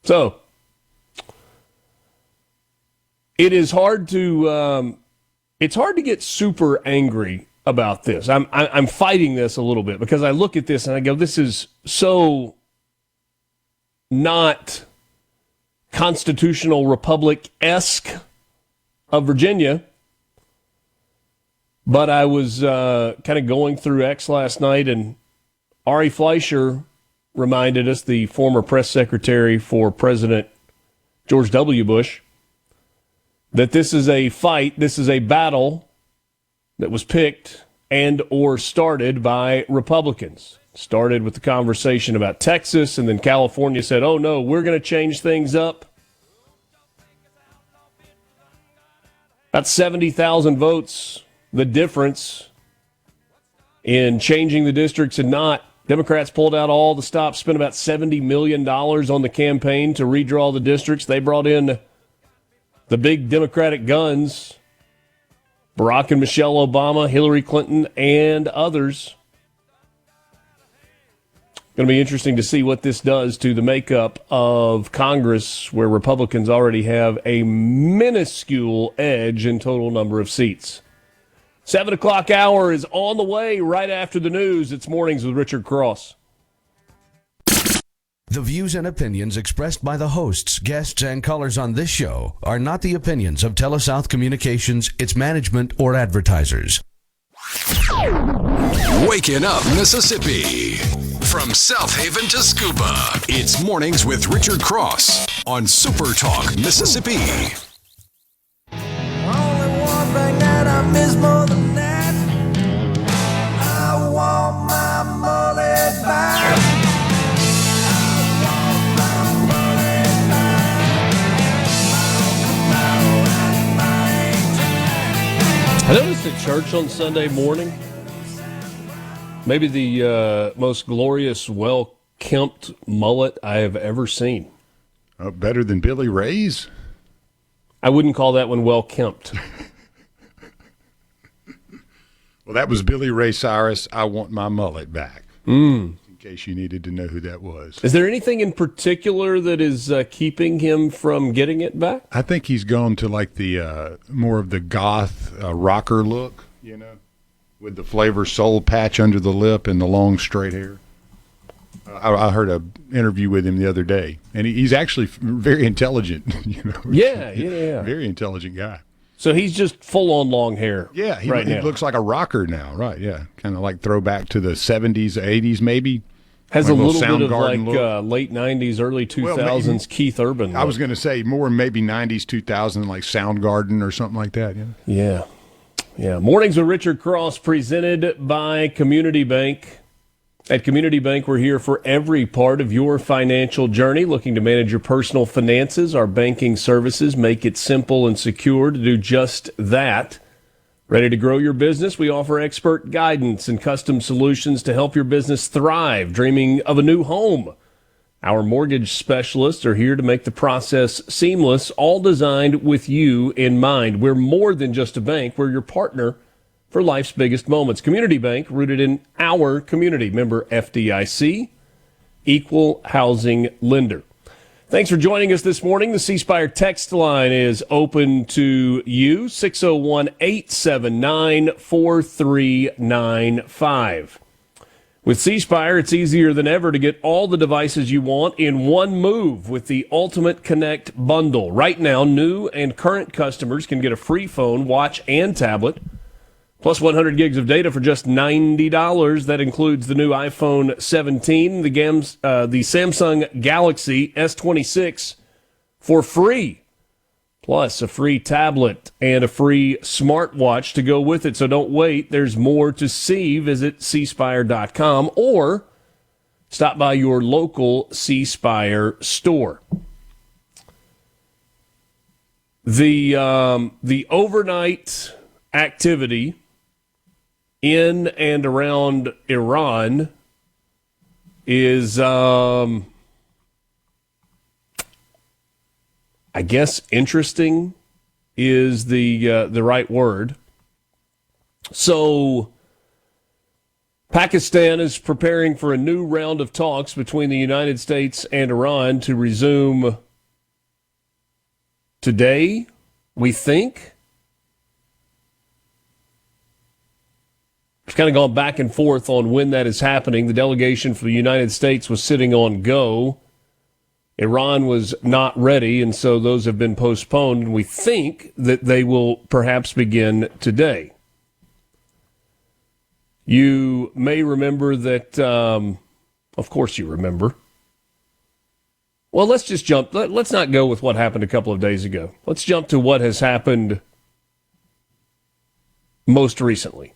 So, it is hard to get super angry about this. I'm fighting this a little bit because I look at this and I go, this is so not constitutional republic-esque of Virginia. But I was kind of going through X last night, and Ari Fleischer reminded us, the former press secretary for President George W. Bush, that this is a fight, this is a battle that was picked and or started by Republicans. Started with the conversation about Texas, and then California said, oh no, we're going to change things up. About 70,000 votes, the difference in changing the districts and not. Democrats pulled out all the stops, spent about $70 million on the campaign to redraw the districts. They brought in the big Democratic guns, Barack and Michelle Obama, Hillary Clinton, and others. Going to be interesting to see what this does to the makeup of Congress, where Republicans already have a minuscule edge in total number of seats. 7 o'clock hour is on the way right after the news. It's Mornings with Richard Cross. The views and opinions expressed by the hosts, guests, and callers on this show are not the opinions of TeleSouth Communications, its management, or advertisers. Waking up Mississippi. From South Haven to Scuba, it's Mornings with Richard Cross on SuperTalk Mississippi. Only one thing that I miss more than that, I want my mullet back. I noticed at church on Sunday morning, maybe the most glorious, well-kempt mullet I have ever seen. Better than Billy Ray's? I wouldn't call that one well-kempt. Well, that was Billy Ray Cyrus, I Want My Mullet Back. In case you needed to know who that was. Is there anything in particular that is keeping him from getting it back? I think he's gone to like the more of the goth rocker look, you know, with the Flavor Soul patch under the lip and the long straight hair. I heard an interview with him the other day, and he's actually very intelligent. You know, Yeah. very intelligent guy. So he's just full on long hair. Yeah, he now. looks like a rocker now, right? Yeah, kind of like throwback to the 70s, 80s, maybe. Has like a little bit of Soundgarden like late 90s, early 2000s Keith Urban look. I was going to say more maybe 90s, 2000, like Soundgarden or something like that. Yeah. Mornings with Richard Cross, presented by Community Bank. At Community Bank, we're here for every part of your financial journey. Looking to manage your personal finances, our banking services make it simple and secure to do just that. Ready to grow your business? We offer expert guidance and custom solutions to help your business thrive. Dreaming of a new home? Our mortgage specialists are here to make the process seamless, all designed with you in mind. We're more than just a bank. We're your partner for life's biggest moments. Community Bank, rooted in our community. Member FDIC, equal housing lender. Thanks for joining us this morning. The C Spire text line is open to you, 601-879-4395. With C Spire, it's easier than ever to get all the devices you want in one move with the Ultimate Connect bundle. Right now, new and current customers can get a free phone, watch, and tablet, plus 100 gigs of data for just $90. That includes the new iPhone 17, the Samsung Galaxy S26 for free, plus a free tablet and a free smartwatch to go with it. So don't wait. There's more to see. Visit cspire.com or stop by your local C Spire store. The overnight activity in and around Iran is, I guess, interesting is the right word. So Pakistan is preparing for a new round of talks between the United States and Iran to resume today, we think. It's kind of gone back and forth on when that is happening. The delegation for the United States was sitting on go. Iran was not ready, and so those have been postponed, and we think that they will perhaps begin today. You may remember that, of course you remember. Well, let's just jump. Let's not go with what happened a couple of days ago. Let's jump to what has happened most recently.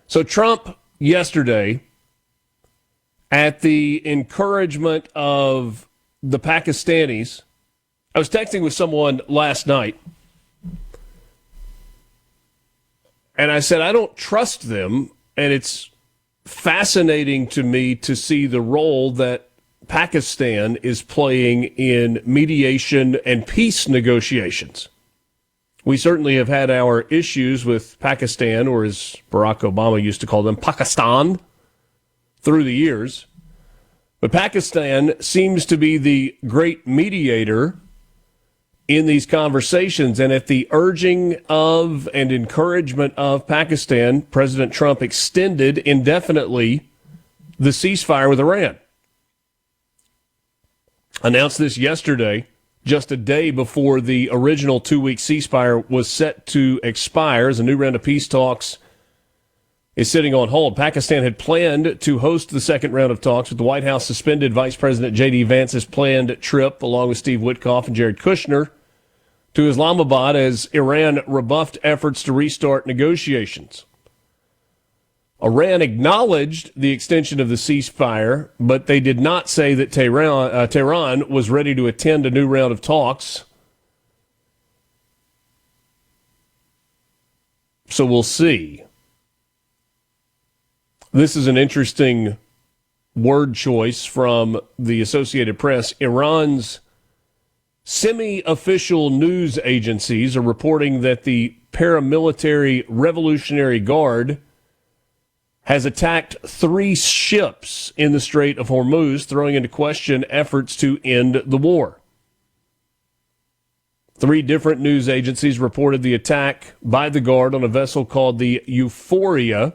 So Trump yesterday, at the encouragement of the Pakistanis, I was texting with someone last night, and I said, I don't trust them, and it's fascinating to me to see the role that Pakistan is playing in mediation and peace negotiations. We certainly have had our issues with Pakistan, or as Barack Obama used to call them, Pakistan, through the years. But Pakistan seems to be the great mediator in these conversations. And at the urging of and encouragement of Pakistan, President Trump extended indefinitely the ceasefire with Iran. Announced this yesterday, just a day before the original 2-week ceasefire was set to expire, as a new round of peace talks is sitting on hold. Pakistan had planned to host the second round of talks, but the White House suspended Vice President J.D. Vance's planned trip, along with Steve Witkoff and Jared Kushner, to Islamabad as Iran rebuffed efforts to restart negotiations. Iran acknowledged the extension of the ceasefire, but they did not say that Tehran was ready to attend a new round of talks. So we'll see. This is an interesting word choice from the Associated Press. Iran's semi-official news agencies are reporting that the paramilitary Revolutionary Guard has attacked 3 ships in the Strait of Hormuz, throwing into question efforts to end the war. 3 different news agencies reported the attack by the Guard on a vessel called the Euphoria.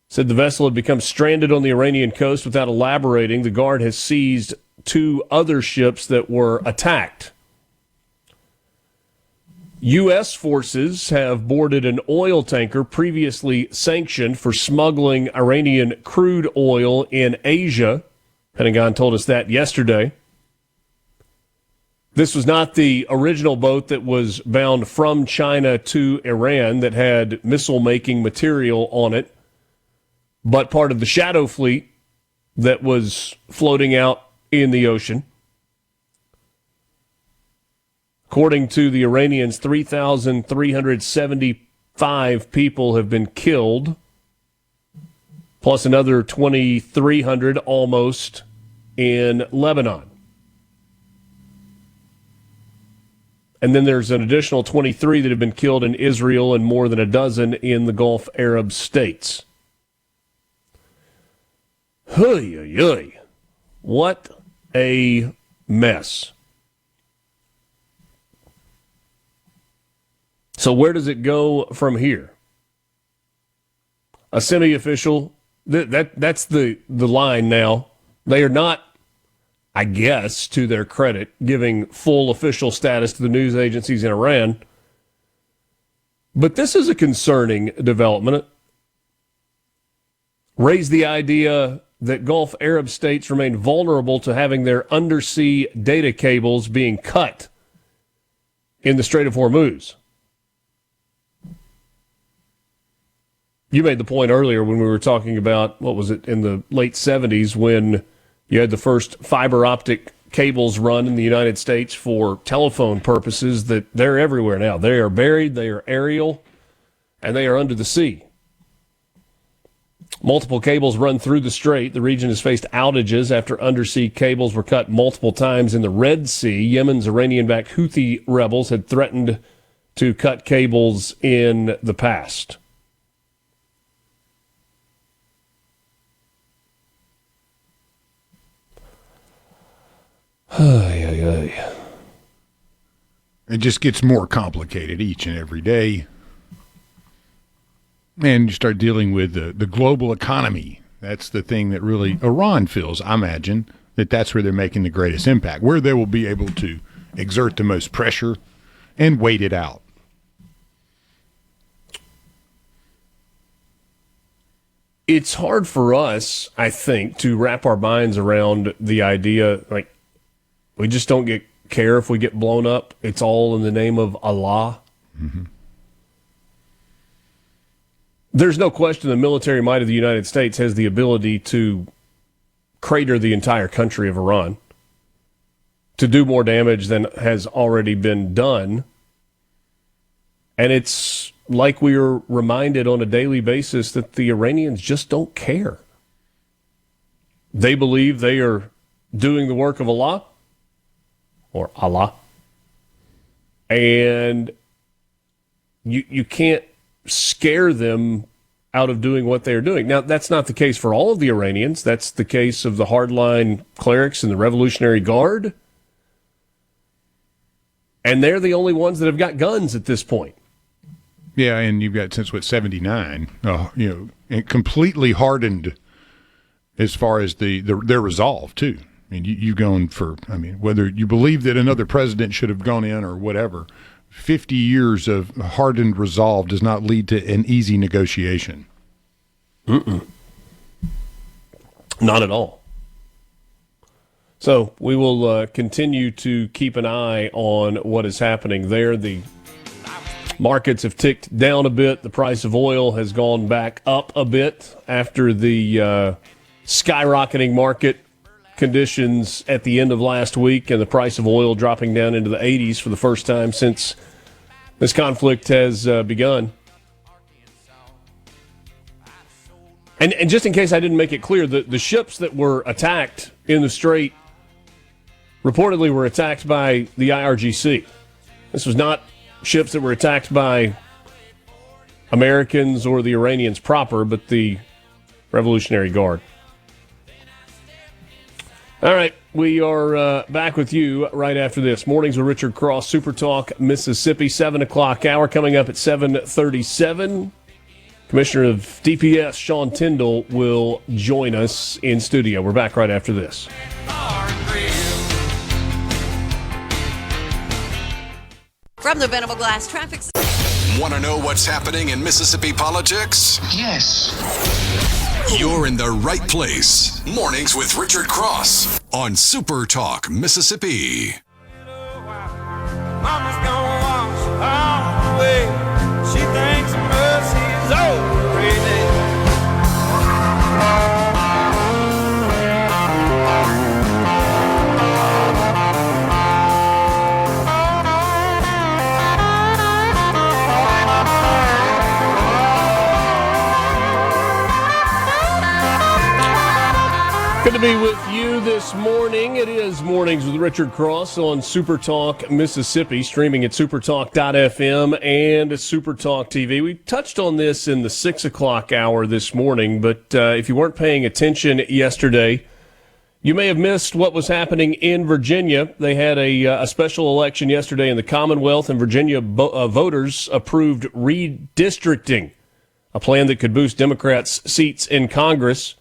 Said the vessel had become stranded on the Iranian coast. Without elaborating, the Guard has seized 2 other ships that were attacked. U.S. forces have boarded an oil tanker previously sanctioned for smuggling Iranian crude oil in Asia. Pentagon told us that yesterday. This was not the original boat that was bound from China to Iran that had missile-making material on it, but part of the shadow fleet that was floating out in the ocean. According to the Iranians, 3,375 people have been killed, plus another 2,300 almost in Lebanon. And then there's an additional 23 that have been killed in Israel and more than a dozen in the Gulf Arab states. Hey, what a mess. So where does it go from here? A semi-official, that's the line now. They are not, I guess, to their credit, giving full official status to the news agencies in Iran. But this is a concerning development. Raised the idea that Gulf Arab states remain vulnerable to having their undersea data cables being cut in the Strait of Hormuz. You made the point earlier when we were talking about, what was it, in the late 70s when you had the first fiber optic cables run in the United States for telephone purposes, that they're everywhere now. They are buried, they are aerial, and they are under the sea. Multiple cables run through the strait. The region has faced outages after undersea cables were cut multiple times in the Red Sea. Yemen's Iranian-backed Houthi rebels had threatened to cut cables in the past. It just gets more complicated each and every day. And you start dealing with the global economy. That's the thing that really Iran feels, I imagine, that's where they're making the greatest impact, where they will be able to exert the most pressure and wait it out. It's hard for us, I think, to wrap our minds around the idea, like, we just don't care if we get blown up. It's all in the name of Allah. Mm-hmm. There's no question the military might of the United States has the ability to crater the entire country of Iran, to do more damage than has already been done. And it's like we are reminded on a daily basis that the Iranians just don't care. They believe they are doing the work of Allah, or Allah, and you can't scare them out of doing what they're doing. Now, that's not the case for all of the Iranians. That's the case of the hardline clerics and the Revolutionary Guard. And they're the only ones that have got guns at this point. Yeah, and you've got, since, 79, and completely hardened as far as their resolve, too. I mean, you've gone for, whether you believe that another president should have gone in or whatever, 50 years of hardened resolve does not lead to an easy negotiation. Not at all. So we will continue to keep an eye on what is happening there. The markets have ticked down a bit. The price of oil has gone back up a bit after the skyrocketing market conditions at the end of last week, and the price of oil dropping down into the 80s for the first time since this conflict has begun. And just in case I didn't make it clear, the ships that were attacked in the Strait reportedly were attacked by the IRGC. This was not ships that were attacked by Americans or the Iranians proper, but the Revolutionary Guard. All right, we are back with you right after this. Mornings with Richard Cross, Super Talk, Mississippi, 7 o'clock hour coming up at 7:37. Commissioner of DPS, Sean Tindell, will join us in studio. We're back right after this. From the Venable Glass Traffic Center. Want to know what's happening in Mississippi politics? Yes. You're in the right place. Mornings with Richard Cross on Super Talk, Mississippi. Mama's gonna wash all away. She thinks mercy is overrated. Good to be with you this morning. It is Mornings with Richard Cross on Super Talk Mississippi, streaming at supertalk.fm and SuperTalk TV. We touched on this in the 6 o'clock hour this morning, but if you weren't paying attention yesterday, you may have missed what was happening in Virginia. They had a special election yesterday in the Commonwealth, and Virginia voters approved redistricting, a plan that could boost Democrats' seats in Congress.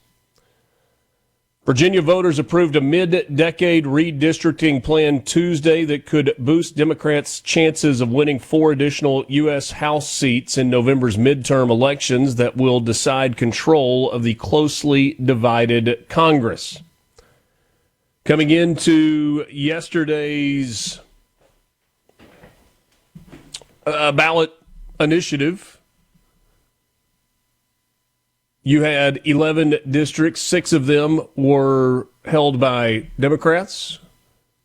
Virginia voters approved a mid-decade redistricting plan Tuesday that could boost Democrats' chances of winning 4 additional U.S. House seats in November's midterm elections that will decide control of the closely divided Congress. Coming into yesterday's ballot initiative, you had 11 districts. 6 of them were held by Democrats.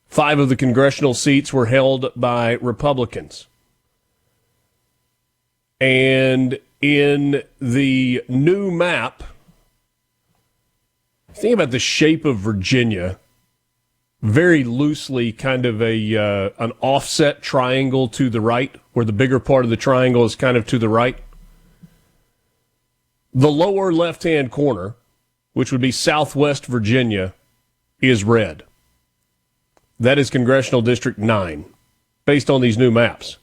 5 of the congressional seats were held by Republicans. And in the new map, think about the shape of Virginia, very loosely kind of an offset triangle to the right, where the bigger part of the triangle is kind of to the right. The lower left-hand corner, which would be Southwest Virginia, is red. That is Congressional District 9, based on these new maps.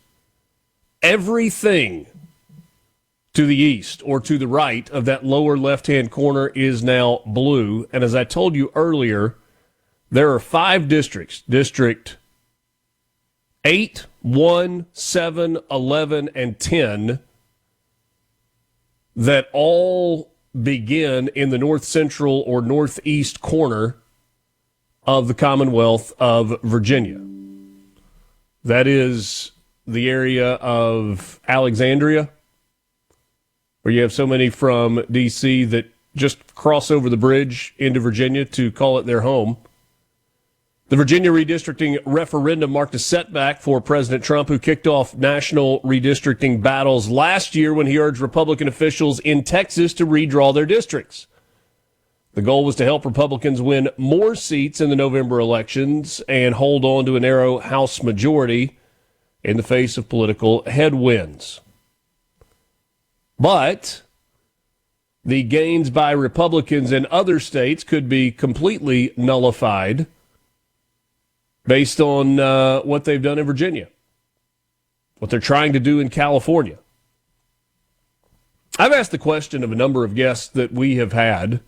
Everything to the east or to the right of that lower left-hand corner is now blue. And as I told you earlier, There are 5 districts, District 8, 1, 7, 11, and 10, that all begin in the north central or northeast corner of the Commonwealth of Virginia. That is the area of Alexandria, where you have so many from D.C. that just cross over the bridge into Virginia to call it their home. The Virginia redistricting referendum marked a setback for President Trump, who kicked off national redistricting battles last year when he urged Republican officials in Texas to redraw their districts. The goal was to help Republicans win more seats in the November elections and hold on to a narrow House majority in the face of political headwinds. But the gains by Republicans in other states could be completely nullified based on what they've done in Virginia, what they're trying to do in California. I've asked the question of a number of guests that we have had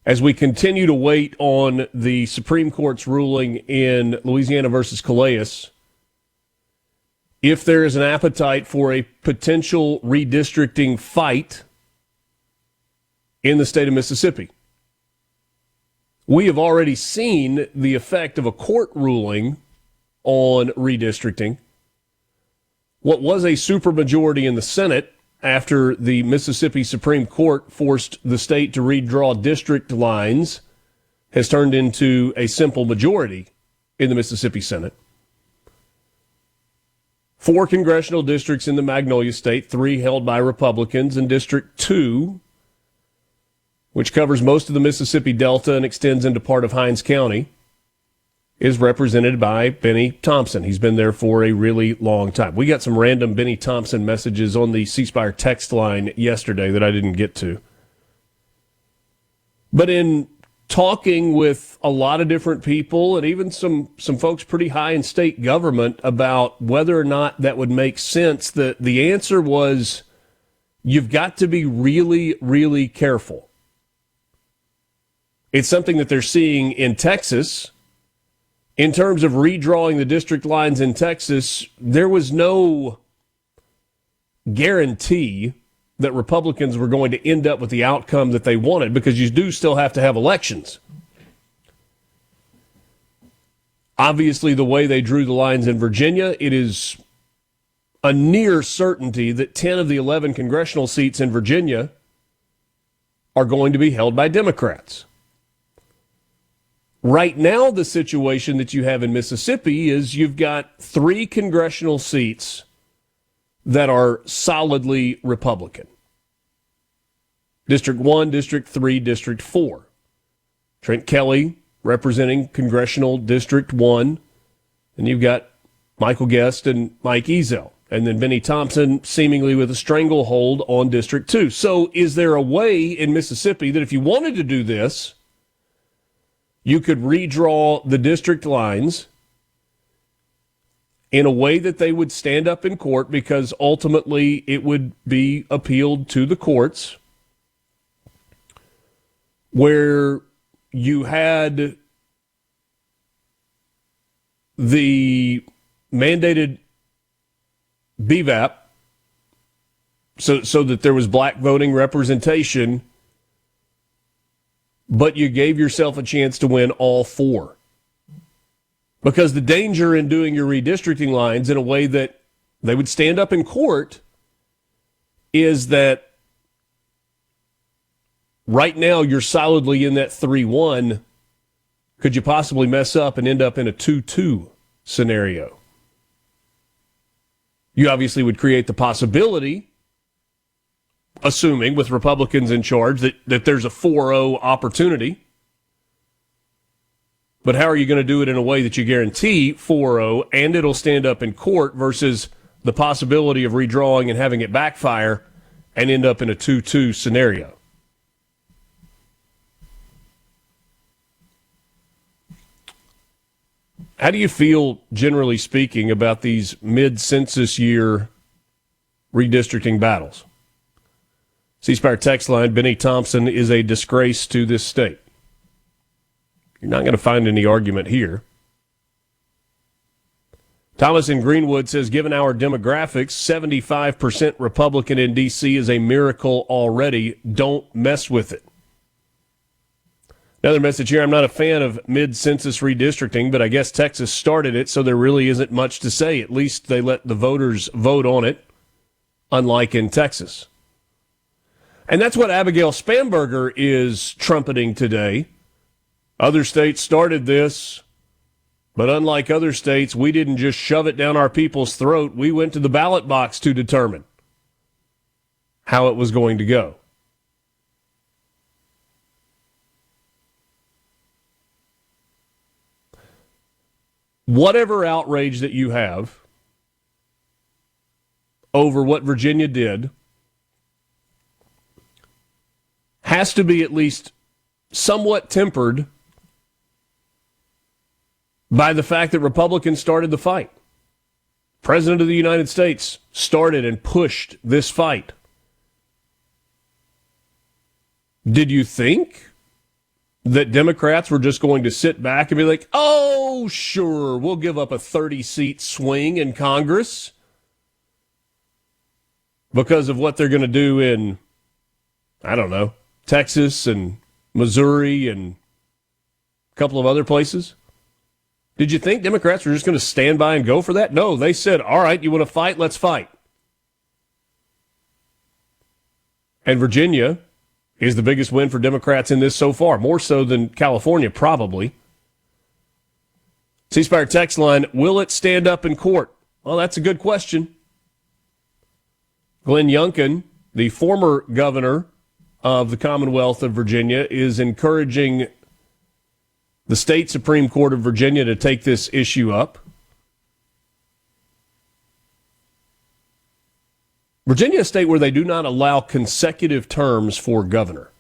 as we continue to wait on the Supreme Court's ruling in Louisiana versus Calais, if there is an appetite for a potential redistricting fight in the state of Mississippi. We have already seen the effect of a court ruling on redistricting. What was a supermajority in the Senate after the Mississippi Supreme Court forced the state to redraw district lines has turned into a simple majority in the Mississippi Senate. 4 congressional districts in the Magnolia State, 3 held by Republicans, and District 2, which covers most of the Mississippi Delta and extends into part of Hinds County, is represented by Benny Thompson. He's been there for a really long time. We got some random Benny Thompson messages on the C Spire text line yesterday that I didn't get to. But in talking with a lot of different people and even some folks pretty high in state government about whether or not that would make sense, the answer was you've got to be really, really careful. It's something that they're seeing in Texas. In terms of redrawing the district lines in Texas, there was no guarantee that Republicans were going to end up with the outcome that they wanted, because you do still have to have elections. Obviously, the way they drew the lines in Virginia, it is a near certainty that 10 of the 11 congressional seats in Virginia are going to be held by Democrats. Right now, the situation that you have in Mississippi is you've got 3 congressional seats that are solidly Republican. District 1, District 3, District 4. Trent Kelly representing Congressional District 1. And you've got Michael Guest and Mike Ezell. And then Benny Thompson seemingly with a stranglehold on District 2. So is there a way in Mississippi that if you wanted to do this, you could redraw the district lines in a way that they would stand up in court, because ultimately it would be appealed to the courts, where you had the mandated BVAP so that there was black voting representation, but you gave yourself a chance to win all 4. Because the danger in doing your redistricting lines in a way that they would stand up in court is that right now you're solidly in that 3-1. Could you possibly mess up and end up in a 2-2 scenario? You obviously would create the possibility, assuming with Republicans in charge, that there's a 4-0 opportunity. But how are you going to do it in a way that you guarantee 4-0 and it'll stand up in court versus the possibility of redrawing and having it backfire and end up in a 2-2 scenario? How do you feel, generally speaking, about these mid-census year redistricting battles? C Spire text line, Benny Thompson is a disgrace to this state. You're not going to find any argument here. Thomas in Greenwood says, given our demographics, 75% Republican in D.C. is a miracle already. Don't mess with it. Another message here, I'm not a fan of mid-census redistricting, but I guess Texas started it, so there really isn't much to say. At least they let the voters vote on it, unlike in Texas. And that's what Abigail Spanberger is trumpeting today. Other states started this. But unlike other states, we didn't just shove it down our people's throat. We went to the ballot box to determine how it was going to go. Whatever outrage that you have over what Virginia did has to be at least somewhat tempered by the fact that Republicans started the fight. President of the United States started and pushed this fight. Did you think that Democrats were just going to sit back and be like, oh, sure, we'll give up a 30-seat swing in Congress because of what they're going to do in, I don't know, Texas and Missouri and a couple of other places? Did you think Democrats were just going to stand by and go for that? No, they said, all right, you want to fight? Let's fight. And Virginia is the biggest win for Democrats in this so far, more so than California, probably. C-Spire text line, will it stand up in court? Well, that's a good question. Glenn Youngkin, the former governor of the Commonwealth of Virginia, is encouraging the state Supreme Court of Virginia to take this issue up. Virginia is a state where they do not allow consecutive terms for governor.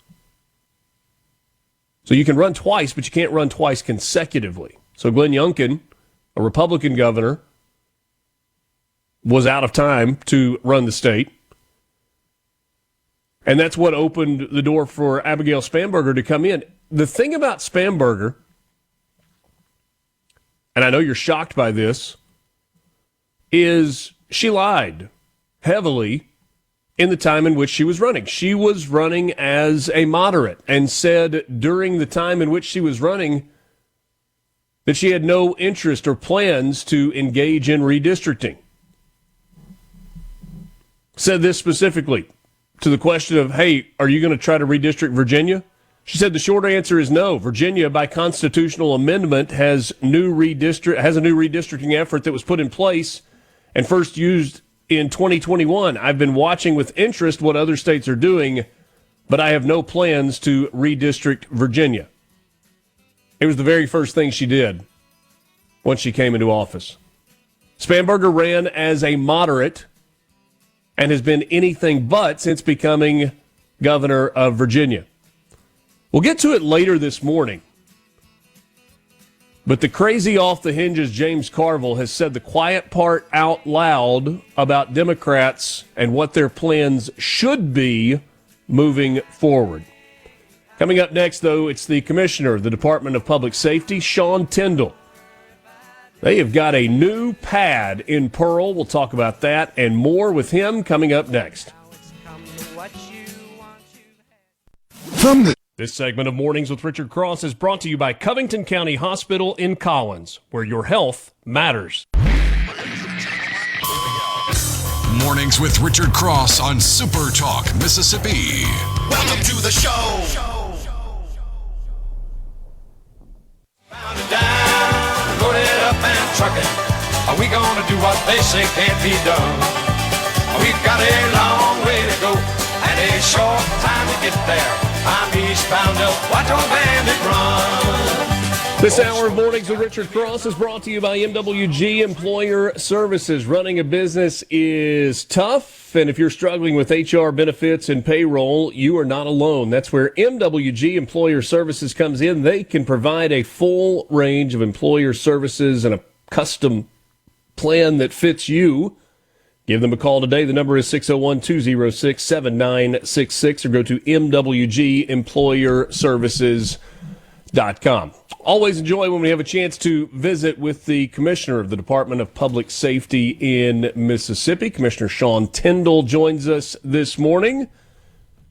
So you can run twice, but you can't run twice consecutively. So Glenn Youngkin, a Republican governor, was out of time to run the state. And that's what opened the door for Abigail Spanberger to come in. The thing about Spanberger, and I know you're shocked by this, is she lied heavily in the time in which she was running. She was running as a moderate and said during the time in which she was running that she had no interest or plans to engage in redistricting. Said this specifically to the question of, hey, are you going to try to redistrict Virginia? She said the short answer is no. Virginia, by constitutional amendment, has a new redistricting effort that was put in place and first used in 2021. I've been watching with interest what other states are doing, but I have no plans to redistrict Virginia. It was the very first thing she did once she came into office. Spanberger ran as a moderate and has been anything but since becoming governor of Virginia. We'll get to it later this morning. But the crazy off the hinges James Carville has said the quiet part out loud about Democrats and what their plans should be moving forward. Coming up next, though, it's the Commissioner of the Department of Public Safety, Sean Tindell. They have got a new pad in Pearl. We'll talk about that and more with him coming up next. This segment of Mornings with Richard Cross is brought to you by Covington County Hospital in Collins, where your health matters. Mornings with Richard Cross on SuperTalk, Mississippi. Welcome to the show. Found a dime, loaded up and trucking. Are we gonna do what they say can't be done? We've got a long way to go and a short time to get there. I'm eastbound up, watch our bandit run. This hour of Mornings with Richard Cross is brought to you by MWG Employer Services. Running a business is tough, and if you're struggling with HR benefits and payroll, you are not alone. That's where MWG Employer Services comes in. They can provide a full range of employer services and a custom plan that fits you. Give them a call today. The number is 601-206-7966 or go to mwgemployerservices.com. Always enjoy when we have a chance to visit with the Commissioner of the Department of Public Safety in Mississippi. Commissioner Sean Tindell joins us this morning.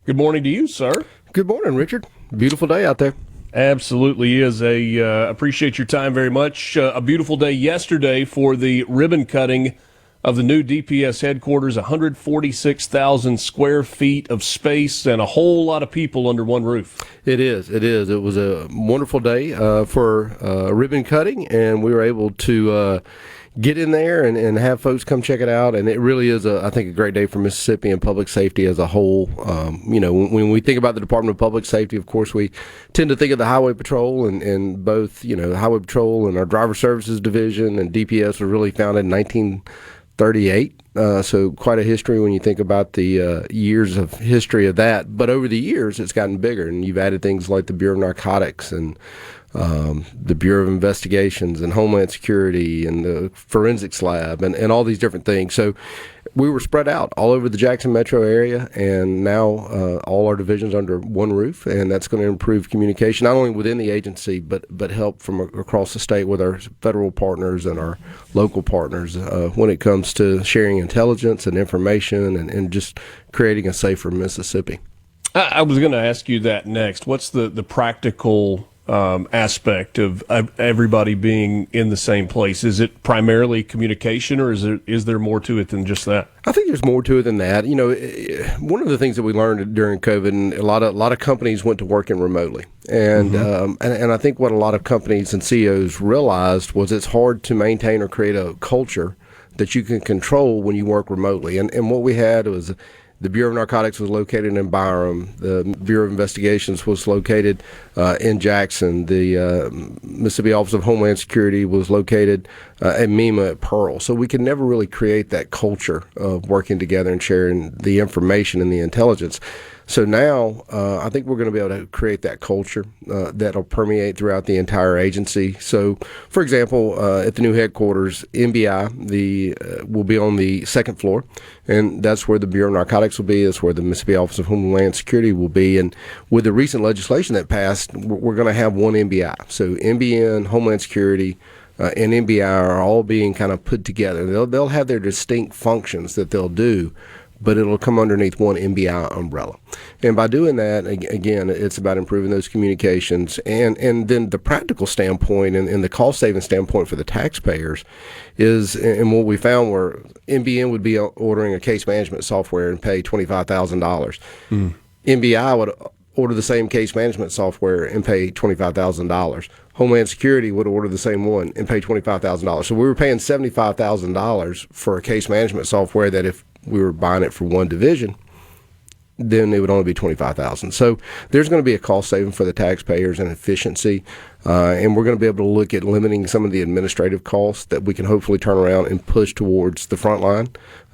Good morning to you, sir. Good morning, Richard. Beautiful day out there. Absolutely is. Appreciate your time very much. A beautiful day yesterday for the ribbon cutting of the new DPS headquarters, 146,000 square feet of space and a whole lot of people under one roof. It is. It was a wonderful day for ribbon cutting, and we were able to get in there and have folks come check it out. And it really is, I think, a great day for Mississippi and public safety as a whole. When we think about the Department of Public Safety, of course, we tend to think of the Highway Patrol and both, the Highway Patrol and our Driver Services Division, and DPS was really founded in 1938. So quite a history when you think about the years of history of that. But over the years, it's gotten bigger, and you've added things like the Bureau of Narcotics and the Bureau of Investigations and Homeland Security and the Forensics Lab and all these different things. So we were spread out all over the Jackson metro area, and now all our divisions under one roof, and that's going to improve communication, not only within the agency, but help from across the state with our federal partners and our local partners when it comes to sharing intelligence and information and just creating a safer Mississippi. I was going to ask you that next. What's the practical aspect of everybody being in the same place? Is it primarily communication, or is there more to it than just that? I think there's more to it than that. One of the things that we learned during COVID, and a lot of companies went to working remotely, and I think what a lot of companies and CEOs realized was it's hard to maintain or create a culture that you can control when you work remotely. And what we had was the Bureau of Narcotics was located in Byram. The Bureau of Investigations was located in Jackson. The Mississippi Office of Homeland Security was located at MEMA at Pearl. So we could never really create that culture of working together and sharing the information and the intelligence. So now I think we're going to be able to create that culture that'll permeate throughout the entire agency. So, for example, at the new headquarters, MBI will be on the second floor, and that's where the Bureau of Narcotics will be. That's where the Mississippi Office of Homeland Security will be. And with the recent legislation that passed, we're going to have one MBI. So MBN, Homeland Security, and MBI are all being kind of put together. They'll have their distinct functions that they'll do, but it'll come underneath one MBI umbrella. And by doing that, again, it's about improving those communications. And then the practical standpoint and the cost-saving standpoint for the taxpayers is, and what we found were MBN would be ordering a case management software and pay $25,000. MBI would order the same case management software and pay $25,000. Homeland Security would order the same one and pay $25,000. So we were paying $75,000 for a case management software that if we were buying it for one division, then it would only be $25,000. So there's going to be a cost saving for the taxpayers and efficiency, and we're going to be able to look at limiting some of the administrative costs that we can hopefully turn around and push towards the front line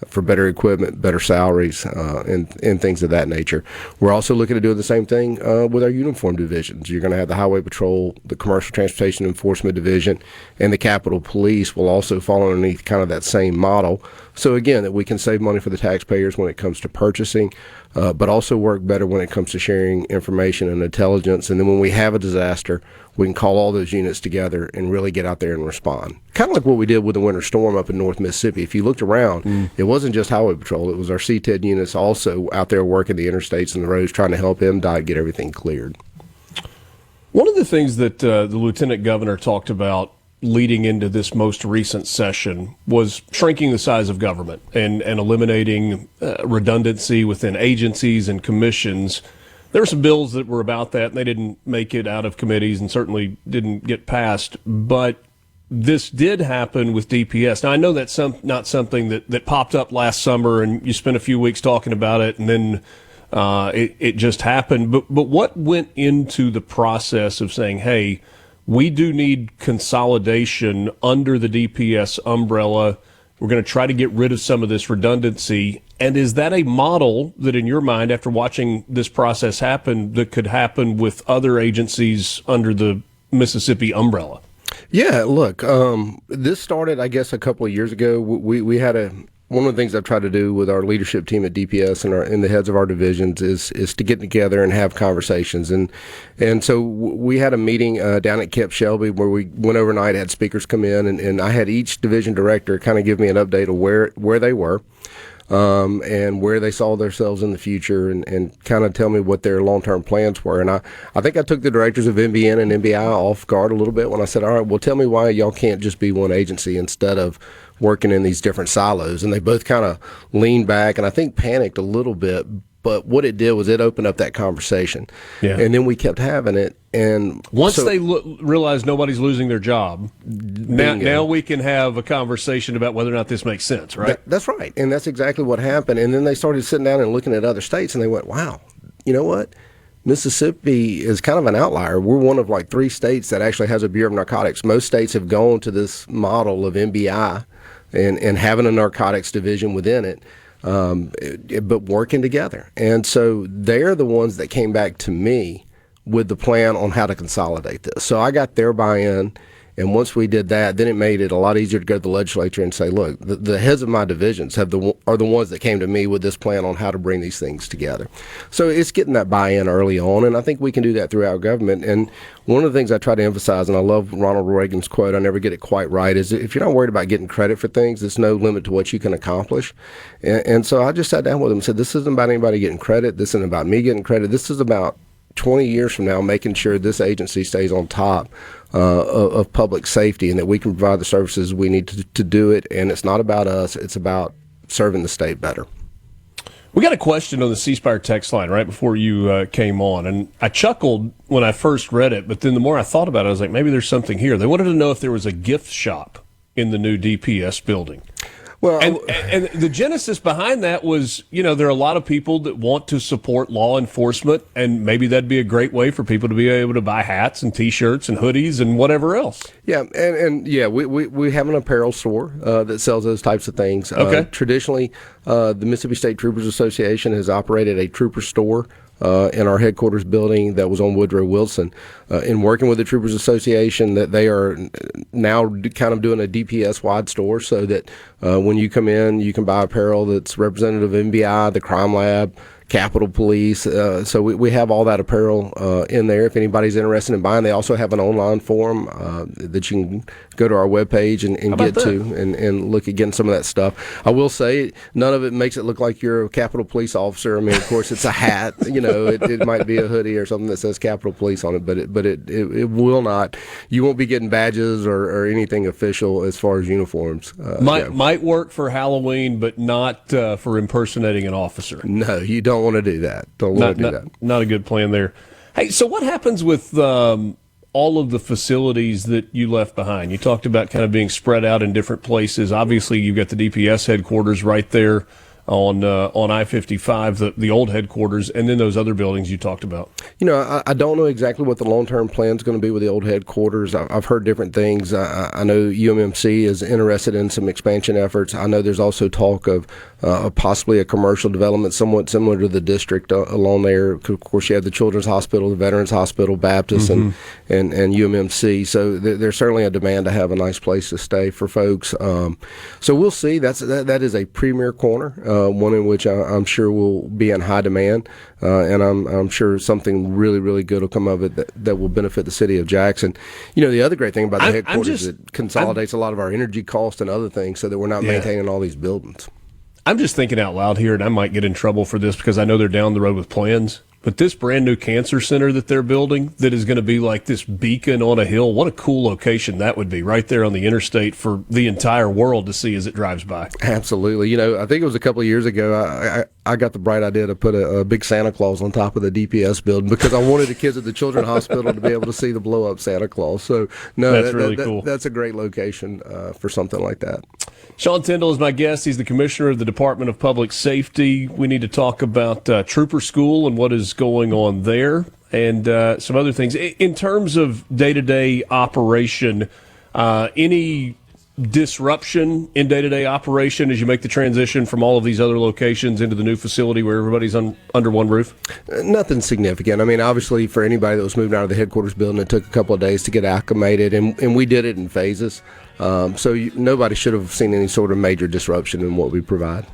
for better equipment, better salaries, and things of that nature. We're also looking at doing the same thing with our uniform divisions. You're going to have the Highway Patrol, the Commercial Transportation Enforcement Division, and the Capitol Police will also fall underneath kind of that same model. So again, that we can save money for the taxpayers when it comes to purchasing, but also work better when it comes to sharing information and intelligence. And then when we have a disaster, we can call all those units together and really get out there and respond. Kind of like what we did with the winter storm up in North Mississippi. If you looked around, it wasn't just Highway Patrol. It was our CTED units also out there working the interstates and the roads, trying to help MDOT get everything cleared. One of the things that the Lieutenant Governor talked about leading into this most recent session was shrinking the size of government and eliminating redundancy within agencies and commissions. There were some bills that were about that, and they didn't make it out of committees and certainly didn't get passed. But this did happen with DPS. Now, I know that's not something that popped up last summer, and you spent a few weeks talking about it, and then it just happened. But what went into the process of saying, hey, we do need consolidation under the DPS umbrella? We're going to try to get rid of some of this redundancy. And is that a model that, in your mind, after watching this process happen, that could happen with other agencies under the Mississippi umbrella? Yeah, look, this started, I guess, a couple of years ago. We had one of the things I've tried to do with our leadership team at DPS and the heads of our divisions is to get together and have conversations. And so we had a meeting down at Camp Shelby where we went overnight, had speakers come in, and I had each division director kind of give me an update of where they were. And where they saw themselves in the future and kind of tell me what their long-term plans were. And I think I took the directors of NBN and NBI off guard a little bit when I said, all right, well, tell me why y'all can't just be one agency instead of working in these different silos. And they both kind of leaned back and I think panicked a little bit. But what it did was it opened up that conversation. Yeah. And then we kept having it. And once they realize nobody's losing their job, now we can have a conversation about whether or not this makes sense, right? That's right. And that's exactly what happened. And then they started sitting down and looking at other states, and they went, wow, you know what? Mississippi is kind of an outlier. We're one of like 3 states that actually has a Bureau of Narcotics. Most states have gone to this model of NBI and having a narcotics division within it. But working together. And so they're the ones that came back to me with the plan on how to consolidate this. So I got their buy-in, and once we did that, then it made it a lot easier to go to the legislature and say, look, the heads of my divisions are the ones that came to me with this plan on how to bring these things together. So it's getting that buy-in early on, and I think we can do that throughout government. And one of the things I try to emphasize, and I love Ronald Reagan's quote, I never get it quite right, is if you're not worried about getting credit for things, there's no limit to what you can accomplish. And so I just sat down with them and said, this isn't about anybody getting credit. This isn't about me getting credit. This is about 20 years from now making sure this agency stays on top of public safety and that we can provide the services we need to do it. And it's not about us. It's about serving the state better. We got a question on the C Spire text line right before you came on, and I chuckled when I first read it, but then the more I thought about it, I was like, maybe there's something here. They wanted to know if there was a gift shop in the new DPS building. Well, and the genesis behind that was, there are a lot of people that want to support law enforcement, and maybe that'd be a great way for people to be able to buy hats and T-shirts and hoodies and whatever else. Yeah, and we have an apparel store that sells those types of things. Okay. Traditionally, the Mississippi State Troopers Association has operated a trooper store in our headquarters building that was on Woodrow Wilson. In working with the Troopers Association, that they are now kind of doing a DPS-wide store so that when you come in, you can buy apparel that's representative of NBI, the Crime Lab, Capitol Police. So we have all that apparel in there. If anybody's interested in buying, they also have an online forum that you can go to our webpage and get to and look at getting some of that stuff. I will say none of it makes it look like you're a Capitol Police officer. I mean, of course, it's a hat. It might be a hoodie or something that says Capitol Police on it, but it will not. You won't be getting badges or anything official as far as uniforms. Might work for Halloween, but not for impersonating an officer. No, you don't want to do that. Not a good plan there. Hey, so what happens with all of the facilities that you left behind? You talked about kind of being spread out in different places. Obviously, you've got the DPS headquarters right there on I-55, the old headquarters, and then those other buildings you talked about. I don't know exactly what the long-term plan is going to be with the old headquarters. I've heard different things. I know UMMC is interested in some expansion efforts. I know there's also talk of possibly a commercial development somewhat similar to the district along there. Of course, you have the Children's Hospital, the Veterans Hospital, Baptist, and UMMC. So there's certainly a demand to have a nice place to stay for folks. So we'll see. That is a premier corner. One in which I'm sure will be in high demand, and I'm sure something really, really good will come of it that will benefit the city of Jackson. The other great thing about the headquarters is it consolidates a lot of our energy costs and other things so that we're not maintaining all these buildings. I'm just thinking out loud here, and I might get in trouble for this because I know they're down the road with plans. But this brand new cancer center that they're building that is going to be like this beacon on a hill, what a cool location that would be right there on the interstate for the entire world to see as it drives by. Absolutely. I think it was a couple of years ago, I got the bright idea to put a big Santa Claus on top of the DPS building because I wanted the kids at the Children's Hospital to be able to see the blow-up Santa Claus. So, no, that's really cool. That's a great location for something like that. Sean Tindell is my guest. He's the commissioner of the Department of Public Safety. We need to talk about Trooper School and what is going on there and some other things. In terms of day-to-day operation, any disruption in day-to-day operation as you make the transition from all of these other locations into the new facility where everybody's under one roof? Nothing significant. I mean, obviously, for anybody that was moving out of the headquarters building, it took a couple of days to get acclimated, and we did it in phases. So nobody should have seen any sort of major disruption in what we provide.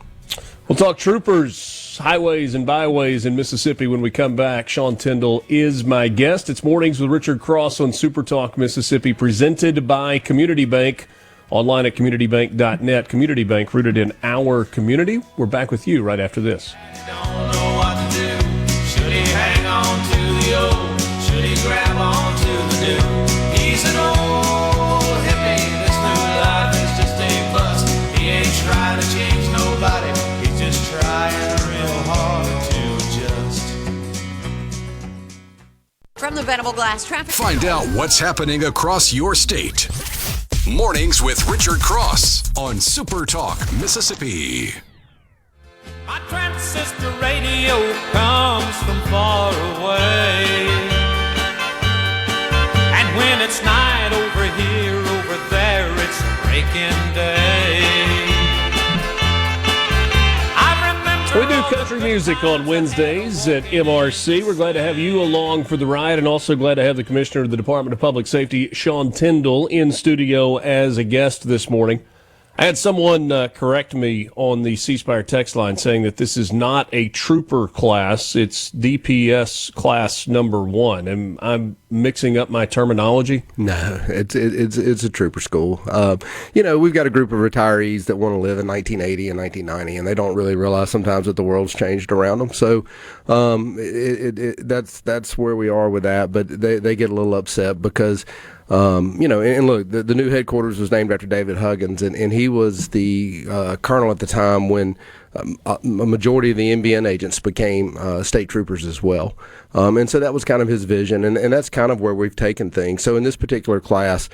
We'll talk troopers, highways, and byways in Mississippi when we come back. Sean Tindell is my guest. It's Mornings with Richard Cross on SuperTalk Mississippi, presented by Community Bank. Online at communitybank.net. Community Bank, rooted in our community. We're back with you right after this. Don't know what to do. Should he hang on to the old? Should he grab on to the new? He's an old hippie. This new life is just a bust. He ain't trying to change nobody. He's just trying real hard to adjust. From the Venable Glass Traffic. Find out what's happening across your state. Mornings with Richard Cross on SuperTalk Mississippi. My transistor radio comes from far away, and when it's night over here, over there, it's a breaking day. We do country music on Wednesdays at MRC. We're glad to have you along for the ride, and also glad to have the Commissioner of the Department of Public Safety, Sean Tindell, in studio as a guest this morning. I had someone correct me on the C Spire text line saying that this is not a trooper class. It's DPS class number 1. And I'm mixing up my terminology. No, it's a trooper school. We've got a group of retirees that want to live in 1980 and 1990, and they don't really realize sometimes that the world's changed around them. So that's where we are with that. But they get a little upset because and look, the new headquarters was named after David Huggins, and he was the colonel at the time when a majority of the NBN agents became state troopers as well. And so that was kind of his vision, and that's kind of where we've taken things. So in this particular class,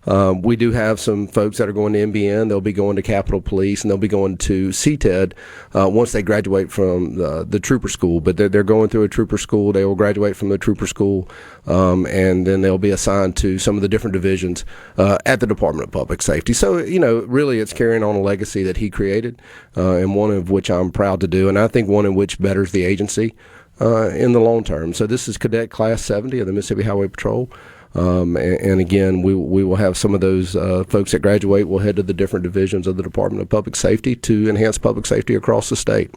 we do have some folks that are going to NBN. They'll be going to Capitol Police, and they'll be going to CTED once they graduate from the trooper school. But they're going through a trooper school. They will graduate from the trooper school, and then they'll be assigned to some of the different divisions at the Department of Public Safety. So, really it's carrying on a legacy that he created, and one of which I'm proud to do, and I think one in which betters the agency in the long term. So this is Cadet Class 70 of the Mississippi Highway Patrol. And again, we will have some of those folks that graduate will head to the different divisions of the Department of Public Safety to enhance public safety across the state.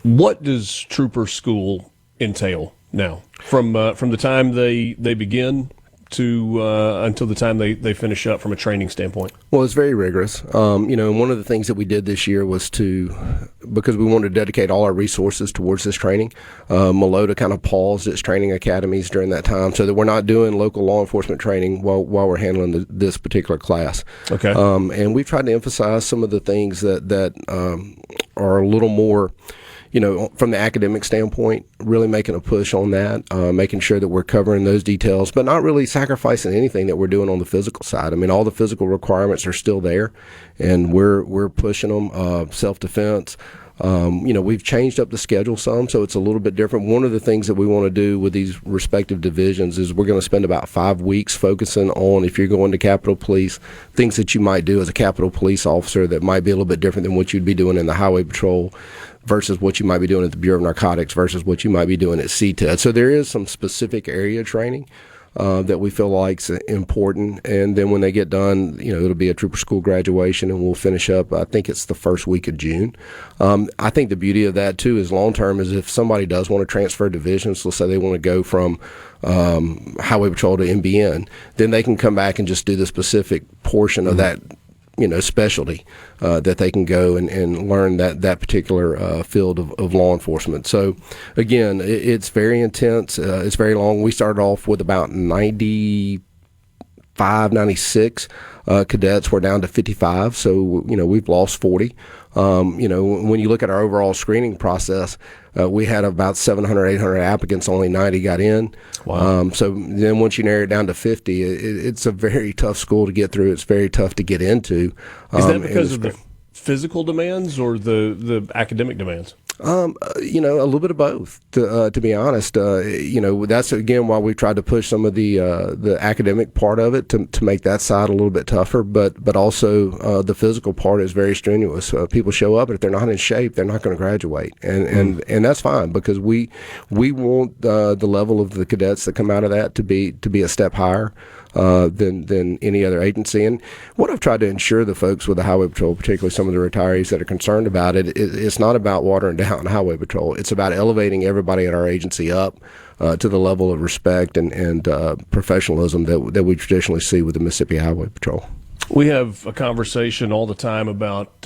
What does trooper school entail now? From the time they begin to until the time they finish up from a training standpoint? Well, it's very rigorous. And one of the things that we did this year was because we wanted to dedicate all our resources towards this training, Malota kind of paused its training academies during that time so that we're not doing local law enforcement training while we're handling this particular class. Okay. And we've tried to emphasize some of the things that are a little more, from the academic standpoint, really making a push on that, making sure that we're covering those details, but not really sacrificing anything that we're doing on the physical side. I mean, all the physical requirements are still there, and we're pushing them. Self-defense. We've changed up the schedule some, so it's a little bit different. One of the things that we want to do with these respective divisions is we're going to spend about 5 weeks focusing on, if you're going to Capitol Police, things that you might do as a Capitol Police officer that might be a little bit different than what you'd be doing in the Highway Patrol, versus what you might be doing at the Bureau of Narcotics, versus what you might be doing at CTED. So there is some specific area training that we feel like's important. And then when they get done, it'll be a trooper school graduation, and we'll finish up, I think it's the first week of June. I think the beauty of that, too, is long-term is if somebody does want to transfer divisions, let's say they want to go from Highway Patrol to NBN, then they can come back and just do the specific portion of that specialty that they can go and learn that particular field of law enforcement. So, again, it's very intense. It's very long. We started off with about 95, 96 cadets. We're down to 55, so, we've lost 40. When you look at our overall screening process, we had about 700, 800 applicants, only 90 got in. Wow. So then once you narrow it down to 50, it's a very tough school to get through. It's very tough to get into. Is that because of the physical demands or the academic demands? A little bit of both, to be honest. That's, again, why we tried to push some of the academic part of it to make that side a little bit tougher, but also the physical part is very strenuous. People show up, and if they're not in shape, they're not going to graduate. And that's fine, because we want the level of the cadets that come out of that to be a step higher. than any other agency. And what I've tried to ensure the folks with the Highway Patrol, particularly some of the retirees that are concerned about it, it's not about watering down Highway Patrol. It's about elevating everybody at our agency up to the level of respect and professionalism that we traditionally see with the Mississippi Highway Patrol. We have a conversation all the time about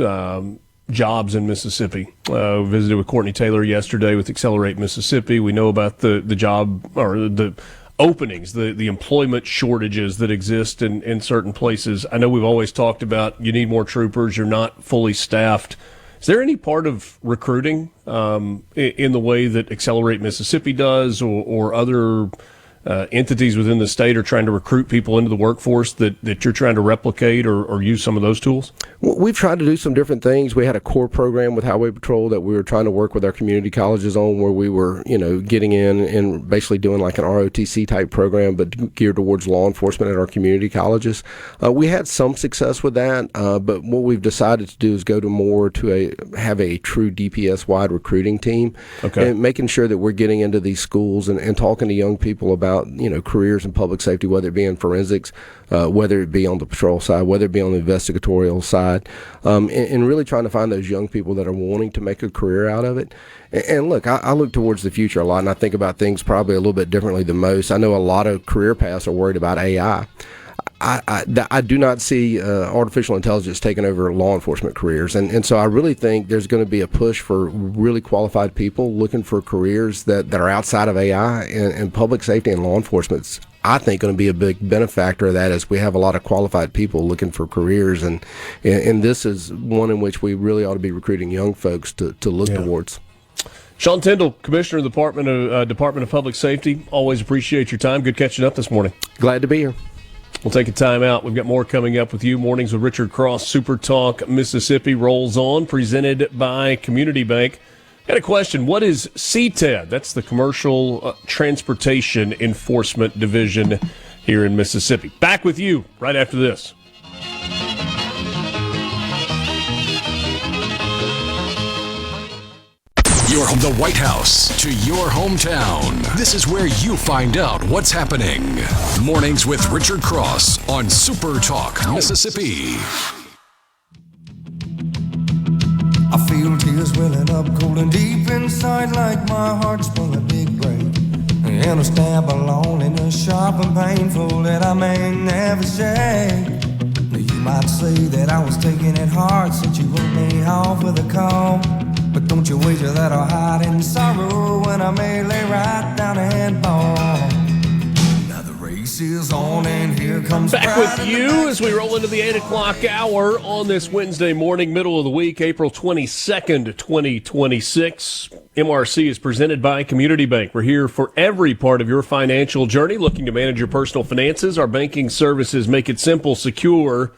jobs in Mississippi. Visited with Courtney Taylor yesterday with Accelerate Mississippi. We know about the job or the openings, the employment shortages that exist in certain places. I know we've always talked about you need more troopers. You're not fully staffed. Is there any part of recruiting in the way that Accelerate Mississippi does or other entities within the state are trying to recruit people into the workforce that you're trying to replicate or use some of those tools? Well, we've tried to do some different things. We had a core program with Highway Patrol that we were trying to work with our community colleges on, where we were, getting in and basically doing like an ROTC type program, but geared towards law enforcement at our community colleges. We had some success with that, but what we've decided to do is go to have a true DPS wide recruiting team, and making sure that we're getting into these schools and talking to young people about careers in public safety, whether it be in forensics, whether it be on the patrol side, whether it be on the investigatorial side, and really trying to find those young people that are wanting to make a career out of it. And look, I look towards the future a lot, and I think about things probably a little bit differently than most. I know a lot of career paths are worried about AI. I do not see artificial intelligence taking over law enforcement careers. And so I really think there's going to be a push for really qualified people looking for careers that are outside of AI, and public safety and law enforcement's, I think, going to be a big benefactor of that, as we have a lot of qualified people looking for careers. And this is one in which we really ought to be recruiting young folks to look towards. Sean Tindell, Commissioner of the Department of Public Safety, always appreciate your time. Good catching up this morning. Glad to be here. We'll take a time out. We've got more coming up with you. Mornings with Richard Cross. Super Talk Mississippi rolls on, presented by Community Bank. Got a question. What is CTED? That's the Commercial Transportation Enforcement Division here in Mississippi. Back with you right after this. From the White House to your hometown. This is where you find out what's happening. Mornings with Richard Cross on Super Talk Mississippi. I feel tears welling up cold and deep inside, like my heart sprung a big break. And a stab of loneliness, sharp and painful, that I may never shake. Now you might say that I was taking it hard since you wrote me off with a call. But don't you wager that I'll hide in sorrow when I may lay right down and fall. Now the race is on and here comes back with you as we roll into the 8 o'clock hour on this Wednesday morning, middle of the week, April 22nd, 2026. MRC is presented by Community Bank. We're here for every part of your financial journey. Looking to manage your personal finances, our banking services make it simple, secure,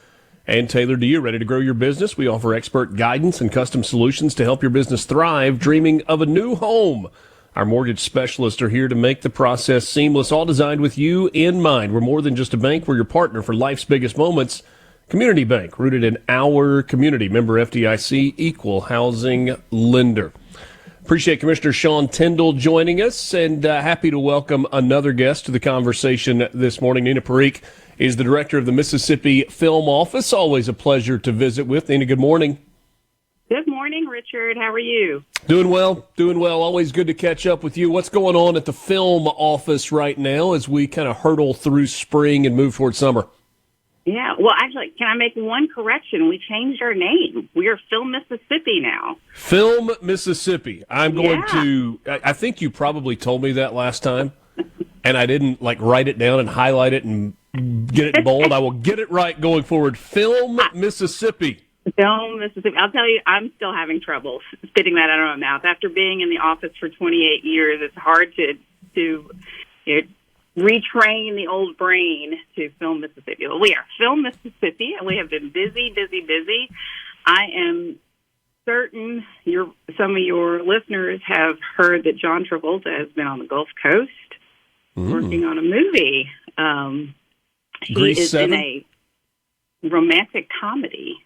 and tailored to you. Ready to grow your business? We offer expert guidance and custom solutions to help your business thrive. Dreaming of a new home? Our mortgage specialists are here to make the process seamless, all designed with you in mind. We're more than just a bank. We're your partner for life's biggest moments. Community Bank, rooted in our community. Member FDIC, equal housing lender. Appreciate Commissioner Sean Tindell joining us, and happy to welcome another guest to the conversation this morning. Nina Parikh is the director of the Mississippi Film Office. Always a pleasure to visit with. Nina, good morning. Good morning, Richard. How are you? Doing well. Always good to catch up with you. What's going on at the Film Office right now as we kind of hurdle through spring and move toward summer? Yeah, well, actually, can I make one correction? We changed our name. We are Film Mississippi now. Film Mississippi. I'm going to, I think you probably told me that last time, and I didn't write it down and highlight it and get it in bold. I will get it right going forward. Film Mississippi. Film Mississippi. I'll tell you, I'm still having trouble spitting that out of my mouth. After being in the office for 28 years, it's hard to retrain the old brain to Film Mississippi. Well, we are Film Mississippi, and we have been busy. I am certain some of your listeners have heard that John Travolta has been on the Gulf Coast working on a movie. He is 7? In a romantic comedy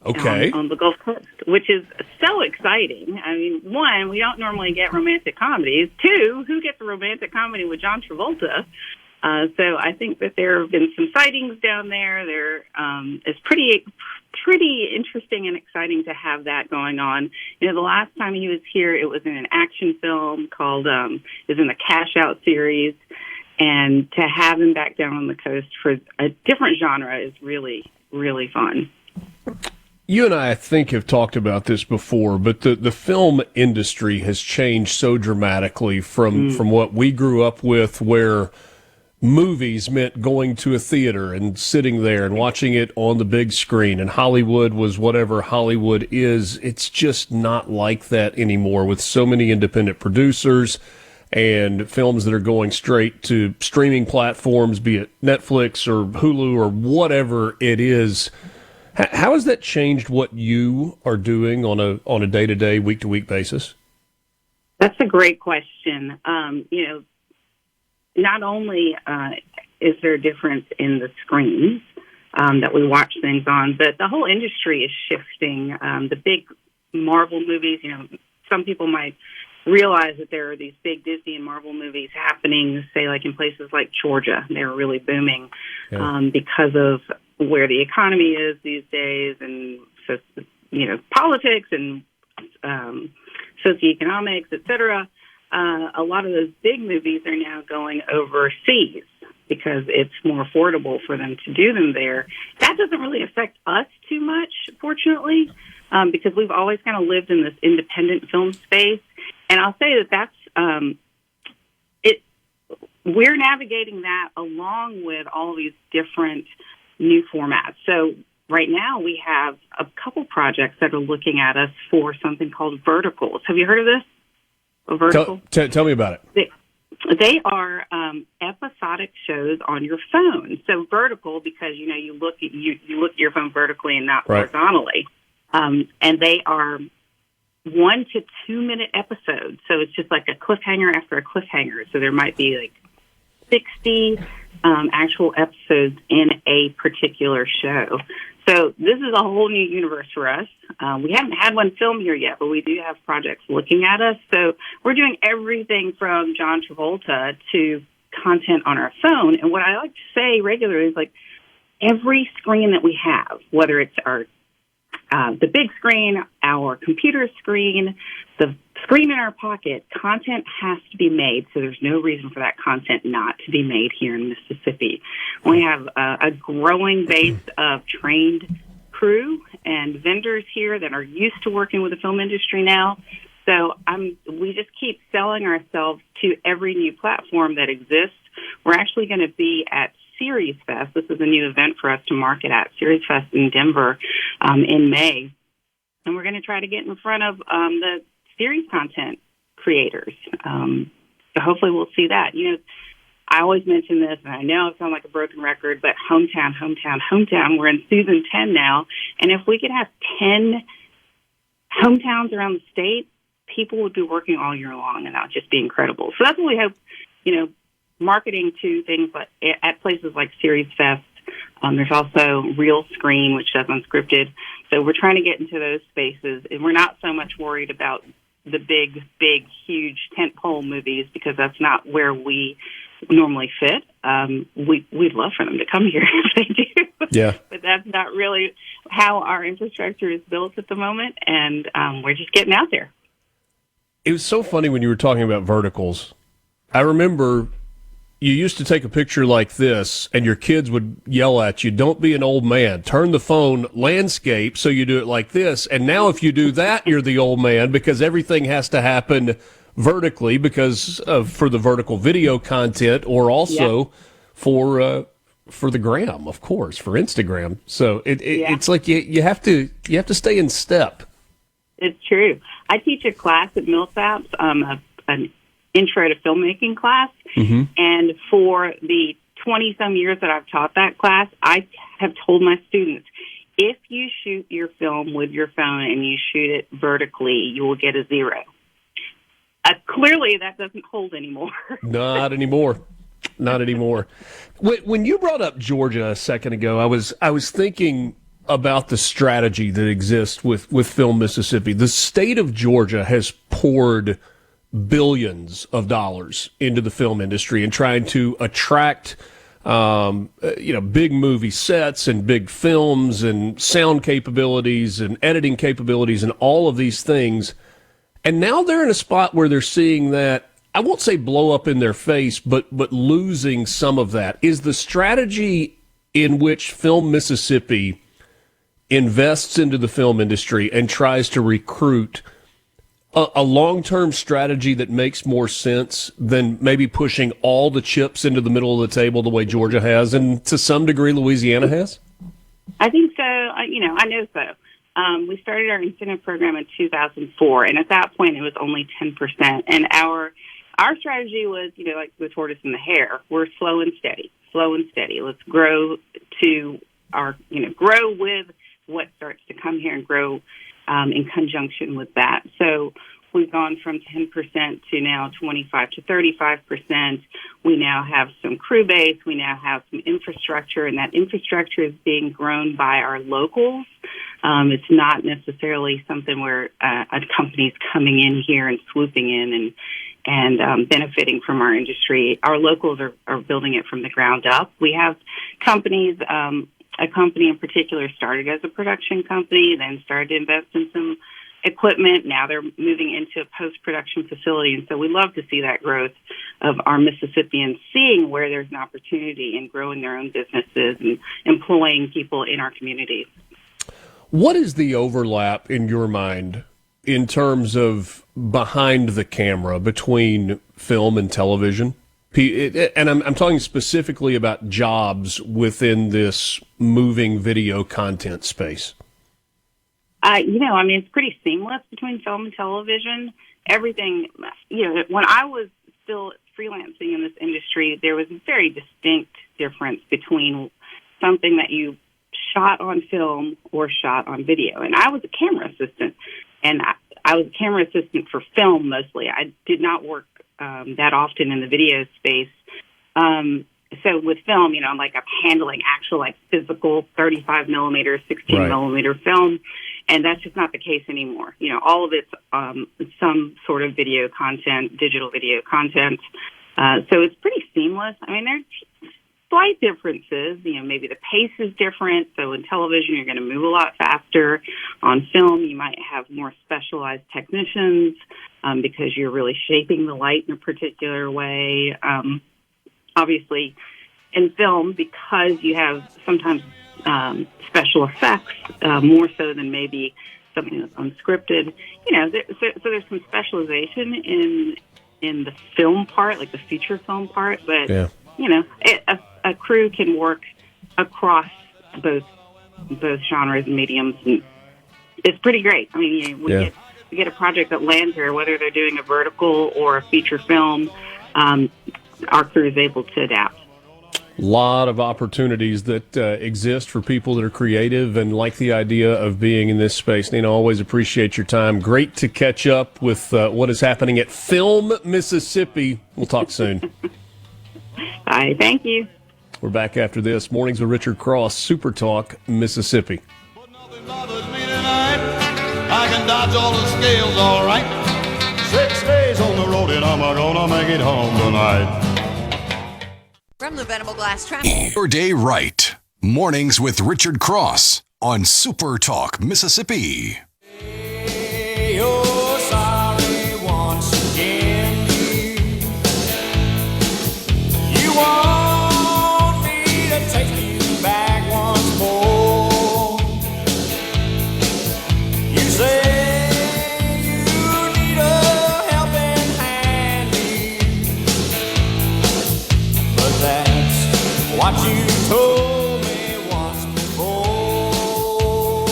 on the Gulf Coast, which is so exciting. I mean, one, we don't normally get romantic comedies. Two, who gets a romantic comedy with John Travolta? So I think that there have been some sightings down there. It's pretty interesting and exciting to have that going on. The last time he was here, it was in an action film called, it was in the Cash Out series. And to have him back down on the coast for a different genre is really, really fun. You and I think, have talked about this before, but the film industry has changed so dramatically from what we grew up with, where movies meant going to a theater and sitting there and watching it on the big screen, and Hollywood was whatever Hollywood is. It's just not like that anymore, with so many independent producers and films that are going straight to streaming platforms, be it Netflix or Hulu or whatever it is. How has that changed what you are doing on a day-to-day, week-to-week basis? That's a great question. Not only is there a difference in the screens that we watch things on, but the whole industry is shifting. The big Marvel movies, some people might realize that there are these big Disney and Marvel movies happening, say, like in places like Georgia. They're really booming because of where the economy is these days, and so, politics and socioeconomics, et cetera. A lot of those big movies are now going overseas because it's more affordable for them to do them there. That doesn't really affect us too much, fortunately, because we've always kind of lived in this independent film space. And I'll say that's we're navigating that along with all these different new formats. So right now we have a couple projects that are looking at us for something called verticals. Have you heard of this? A vertical? Tell me about it. They are episodic shows on your phone. So vertical, because you look at your phone vertically and not horizontally. And they are 1 to 2 minute episodes. So it's just like a cliffhanger after a cliffhanger. So there might be like 60 actual episodes in a particular show. So this is a whole new universe for us. We haven't had one film here yet, but we do have projects looking at us. So we're doing everything from John Travolta to content on our phone. And what I like to say regularly is, like, every screen that we have, whether it's our the big screen, our computer screen, the screen in our pocket, content has to be made, so there's no reason for that content not to be made here in Mississippi. We have a growing base of trained crew and vendors here that are used to working with the film industry now. So we just keep selling ourselves to every new platform that exists. We're actually going to be at Series Fest. This is a new event for us to market at, Series Fest in Denver in May. And we're going to try to get in front of the series content creators. So hopefully we'll see that. I always mention this, and I know I sound like a broken record, but hometown. We're in season 10 now. And if we could have 10 hometowns around the state, people would be working all year long, and that would just be incredible. So that's what we hope, marketing to things like at places like Series Fest. There's also Real Screen, which does unscripted. So we're trying to get into those spaces, and we're not so much worried about the big, huge tentpole movies, because that's not where we normally fit. We'd love for them to come here if they do. Yeah. But that's not really how our infrastructure is built at the moment, and we're just getting out there. It was so funny when you were talking about verticals. I remember you used to take a picture like this, and your kids would yell at you, "Don't be an old man. Turn the phone landscape so you do it like this." And now if you do that, you're the old man, because everything has to happen vertically for the vertical video content, or also for the gram, of course, for Instagram. So it's like you have to stay in step. It's true. I teach a class at Millsaps, an intro to filmmaking class. Mm-hmm. And for the 20-some years that I've taught that class, I have told my students, if you shoot your film with your phone and you shoot it vertically, you will get a 0. Clearly, that doesn't hold anymore. Not anymore. Not anymore. When you brought up Georgia a second ago, I was thinking about the strategy that exists with Film Mississippi. The state of Georgia has poured billions of dollars into the film industry and trying to attract big movie sets and big films and sound capabilities and editing capabilities and all of these things. And now they're in a spot where they're seeing that, I won't say blow up in their face, but losing some of that. Is the strategy in which Film Mississippi invests into the film industry and tries to recruit a long-term strategy that makes more sense than maybe pushing all the chips into the middle of the table the way Georgia has and to some degree Louisiana has? I think so. I know so. We started our incentive program in 2004, and at that point it was only 10%. And our strategy was, like the tortoise and the hare. We're slow and steady. Let's grow grow with what starts to come here and grow in conjunction with that. So we've gone from 10% to now 25 to 35%. We now have some crew base. We now have some infrastructure, and that infrastructure is being grown by our locals. It's not necessarily something where a company's coming in here and swooping in and benefiting from our industry. Our locals are building it from the ground up. We have companies, a company in particular started as a production company, then started to invest in some equipment. Now they're moving into a post-production facility. And so we love to see that growth of our Mississippians seeing where there's an opportunity in growing their own businesses and employing people in our communities. What is the overlap in your mind in terms of behind the camera between film and television? And I'm talking specifically about jobs within this moving video content space. It's pretty seamless between film and television. Everything, when I was still freelancing in this industry, there was a very distinct difference between something that you shot on film or shot on video. And I was a camera assistant, and I was a camera assistant for film mostly. I did not work that often in the video space. So with film, I'm handling actual physical 35 millimeter, 16 millimeter film, and that's just not the case anymore. All of it's some sort of video content, digital video content. So it's pretty seamless. There's slight differences. Maybe the pace is different. So in television, you're going to move a lot faster. On film, you might have more specialized technicians because you're really shaping the light in a particular way. Obviously, in film, because you have sometimes special effects, more so than maybe something that's unscripted, so there's some specialization in the film part, like the feature film part, but, a crew can work across both genres and mediums, and it's pretty great. We get a project that lands here, whether they're doing a vertical or a feature film, our crew is able to adapt. A lot of opportunities that exist for people that are creative and like the idea of being in this space. Nina, always appreciate your time. Great to catch up with what is happening at Film Mississippi. We'll talk soon. Bye. Thank you. We're back after this. Mornings with Richard Cross, Super Talk, Mississippi. I can dodge all the scales all right. 6 days on the road and I'm gonna make it home tonight. From the Venable Glass Traffic. Your day right. Mornings with Richard Cross on Super Talk, Mississippi. Hey, you're sorry once again. You want me to take you back once more. You say you need a helping hand, but that's what you told me once before.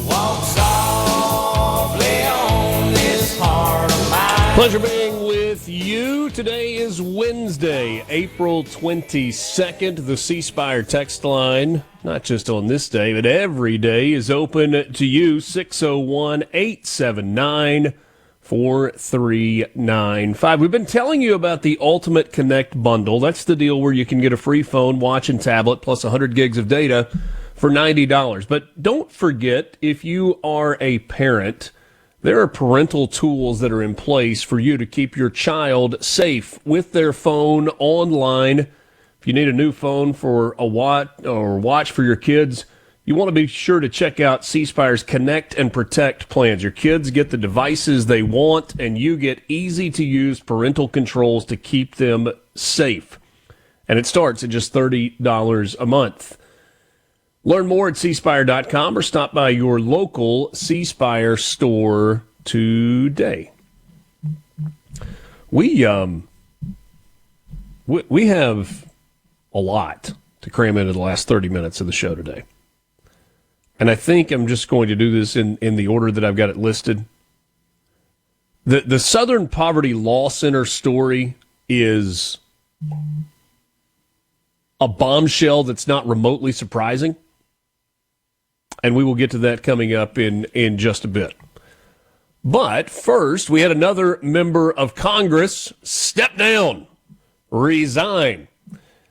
Walk softly on this heart of mine. Pleasure being with you. Today is Wednesday, April 22nd. The C Spire text line, not just on this day, but every day, is open to you. 601-879-4395. We've been telling you about the Ultimate Connect bundle. That's the deal where you can get a free phone, watch, and tablet, plus 100 gigs of data for $90. But don't forget, if you are a parent, There are parental tools that are in place for you to keep your child safe with their phone online. If you need a new phone for a watch for your kids, you want to be sure to check out C Spire's Connect and Protect plans. Your kids get the devices they want, and you get easy-to-use parental controls to keep them safe. And it starts at just $30 a month. Learn more at cspire.com or stop by your local C Spire store today. We have a lot to cram into the last 30 minutes of the show today. And I think I'm just going to do this in the order that I've got it listed. The Southern Poverty Law Center story is a bombshell that's not remotely surprising. And we will get to that coming up in just a bit. But first, we had another member of Congress step down, resign.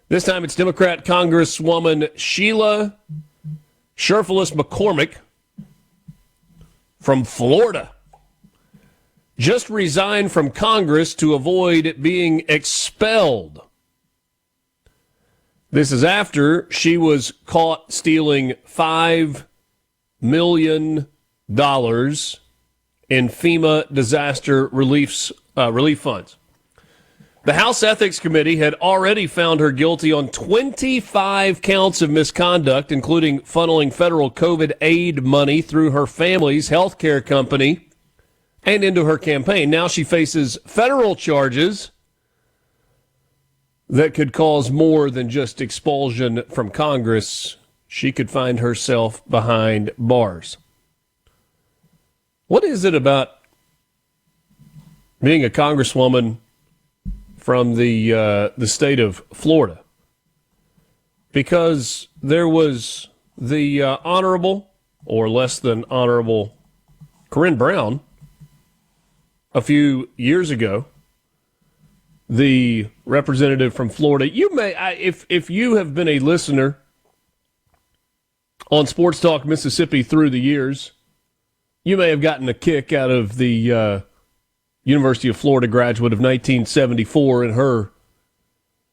This time it's Democrat Congresswoman Sheila Sherfilis McCormick from Florida. Just resigned from Congress to avoid being expelled. This is after she was caught stealing $5 million in FEMA disaster relief funds. The House Ethics Committee had already found her guilty on 25 counts of misconduct, including funneling federal COVID aid money through her family's health care company and into her campaign. Now she faces federal charges that could cause more than just expulsion from Congress. She could find herself behind bars. What is it about being a congresswoman from the state of Florida? Because there was the honorable, or less than honorable, Corinne Brown a few years ago, the representative from Florida. You may, if you have been a listener on Sports Talk Mississippi through the years, you may have gotten a kick out of the University of Florida graduate of 1974 and her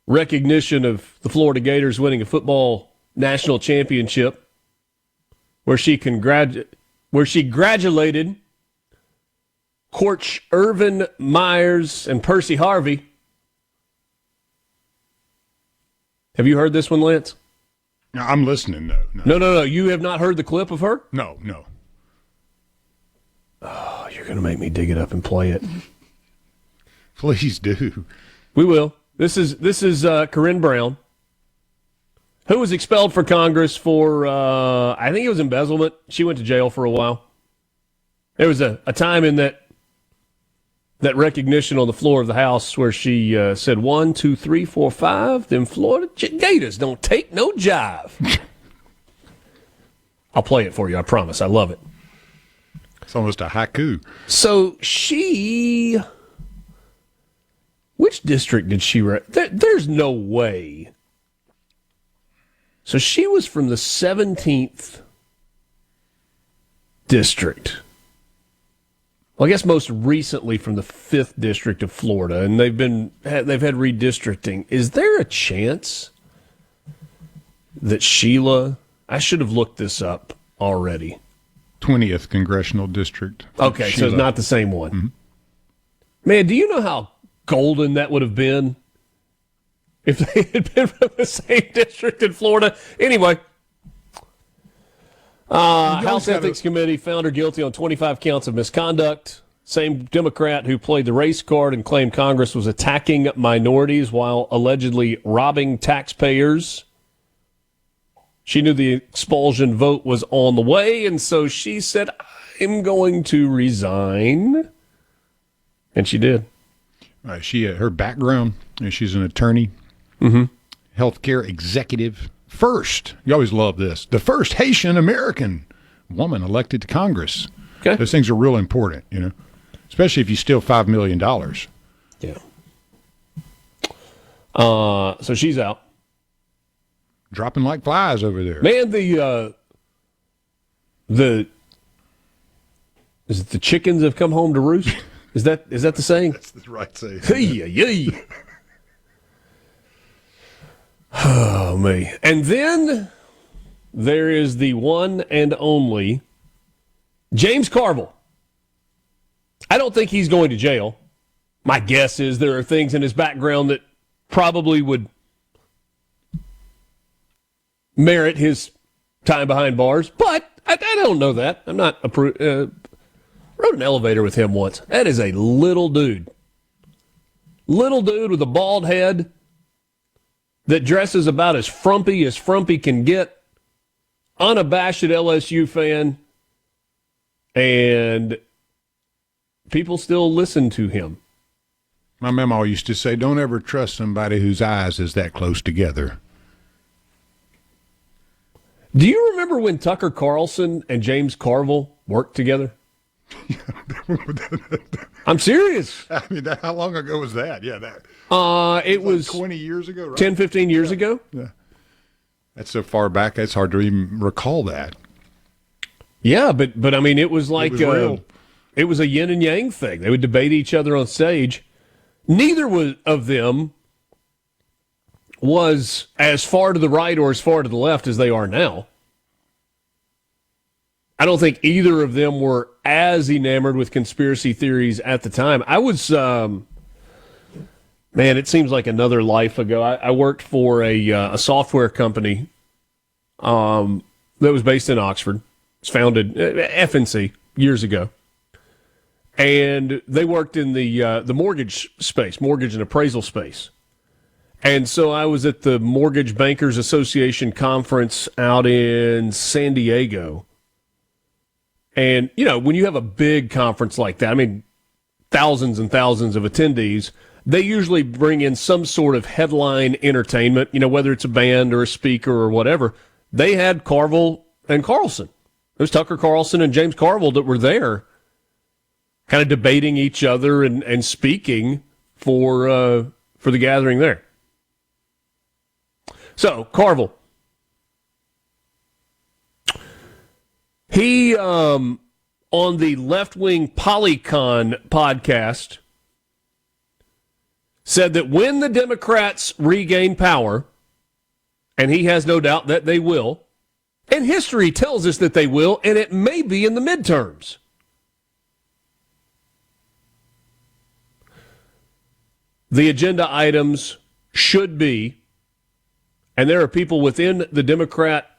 recognition of the Florida Gators winning a football national championship, where she congratulated Coach Urban Myers and Percy Harvey. Have you heard this one, Lance? No, I'm listening, though. No. You have not heard the clip of her? No. Oh, you're going to make me dig it up and play it. Please do. We will. This is Corinne Brown, who was expelled for Congress for, I think it was embezzlement. She went to jail for a while. There was a time in that recognition on the floor of the House where she said 1, 2, 3, 4, 5. Them Florida Gators don't take no jive. I'll play it for you. I promise. I love it. It's almost a haiku. So which district did she there's no way. So she was from the 17th district. Well, I guess most recently from the 5th district of Florida, and they've had redistricting. Is there a chance that Sheila, I should have looked this up already. 20th congressional district. Okay, Sheila. So it's not the same one. Mm-hmm. Man, do you know how golden that would have been if they had been from the same district in Florida? Anyway, House Ethics Committee found her guilty on 25 counts of misconduct. Same Democrat who played the race card and claimed Congress was attacking minorities while allegedly robbing taxpayers. She knew the expulsion vote was on the way, and so she said, I'm going to resign. And she did. Her background, she's an attorney, healthcare executive. First, you always love this, the first Haitian American woman elected to Congress. Okay. Those things are real important, especially if you steal $5 million. Yeah. So she's out. Dropping like flies over there. Man, Is it the chickens have come home to roost? Is that the saying? That's the right saying. Hey. Oh, me. And then there is the one and only James Carville. I don't think he's going to jail. My guess is there are things in his background that probably would merit his time behind bars, but I don't know that. I'm not rode an elevator with him once. That is a little dude. Little dude with a bald head that dresses about as frumpy can get. Unabashed LSU fan. And people still listen to him. My mama used to say, don't ever trust somebody whose eyes is that close together. Do you remember when Tucker Carlson and James Carville worked together? I'm serious. I mean, how long ago was that? Yeah, it was 20 years ago, right? 10, 15 years ago. Yeah. That's so far back, it's hard to even recall that. Yeah, but I mean, it was like real. It was a yin and yang thing. They would debate each other on stage. Neither of them was as far to the right or as far to the left as they are now. I don't think either of them were as enamored with conspiracy theories at the time. I was, man, it seems like another life ago. I worked for a software company that was based in Oxford. It was founded, FNC, years ago. And they worked in the mortgage space, mortgage and appraisal space. And so I was at the Mortgage Bankers Association conference out in San Diego. And, you know, when you have a big conference like that, I mean, thousands and thousands of attendees, they usually bring in some sort of headline entertainment, you know, whether it's a band or a speaker or whatever. They had Carville and Carlson. It was Tucker Carlson and James Carville that were there kind of debating each other and speaking for the gathering there. So, Carville. He, on the left-wing Polycon podcast, said that when the Democrats regain power, and he has no doubt that they will, and history tells us that they will, and it may be in the midterms. The agenda items should be, and there are people within the Democrat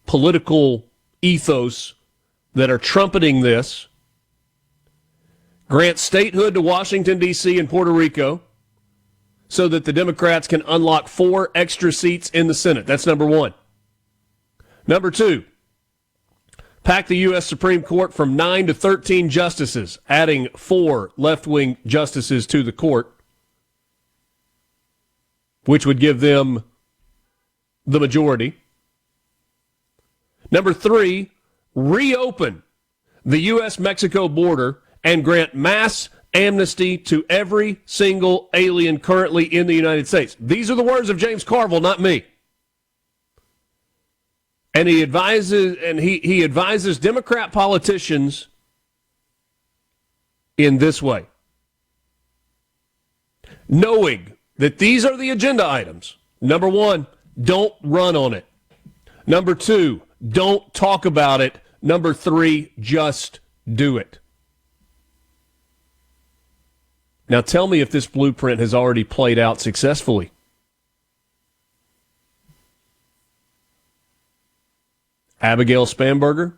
political ethos that are trumpeting this, grant statehood to Washington, D.C. and Puerto Rico so that the Democrats can unlock 4 extra seats in the Senate. That's number one. Number two, pack the U.S. Supreme Court from 9 to 13 justices, adding 4 left-wing justices to the court, which would give them the majority. Number 3, reopen the U.S.-Mexico border and grant mass amnesty to every single alien currently in the United States. These are the words of James Carville, not me. And he advises Democrat politicians in this way. Knowing that these are the agenda items. Number 1, don't run on it. Number 2, don't talk about it. Number 3, just do it. Now tell me if this blueprint has already played out successfully. Abigail Spanberger,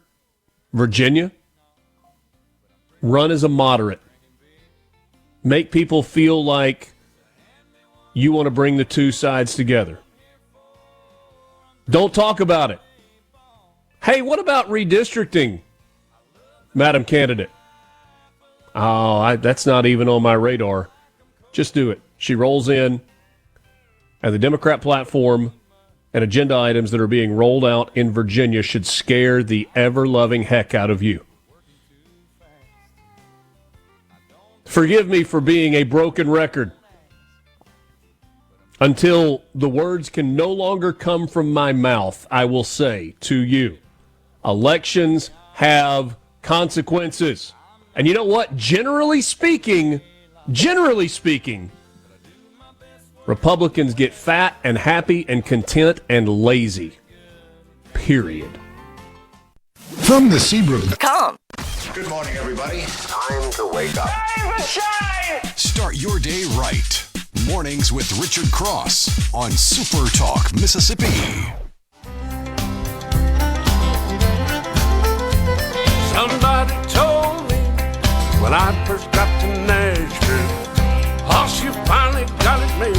Virginia, run as a moderate. Make people feel like you want to bring the two sides together. Don't talk about it. Hey, what about redistricting, Madam Candidate? Oh, that's not even on my radar. Just do it. She rolls in, and the Democrat platform and agenda items that are being rolled out in Virginia should scare the ever-loving heck out of you. Forgive me for being a broken record. Until the words can no longer come from my mouth, I will say to you, elections have consequences. And you know what? Generally speaking, Republicans get fat and happy and content and lazy. Period. From the Seabrook. Come. Good morning, everybody. Time to wake up. Time to shine. Start your day right. Mornings with Richard Cross on Super Talk, Mississippi. Somebody told me when I first got to Nashville, oh, you finally got it made.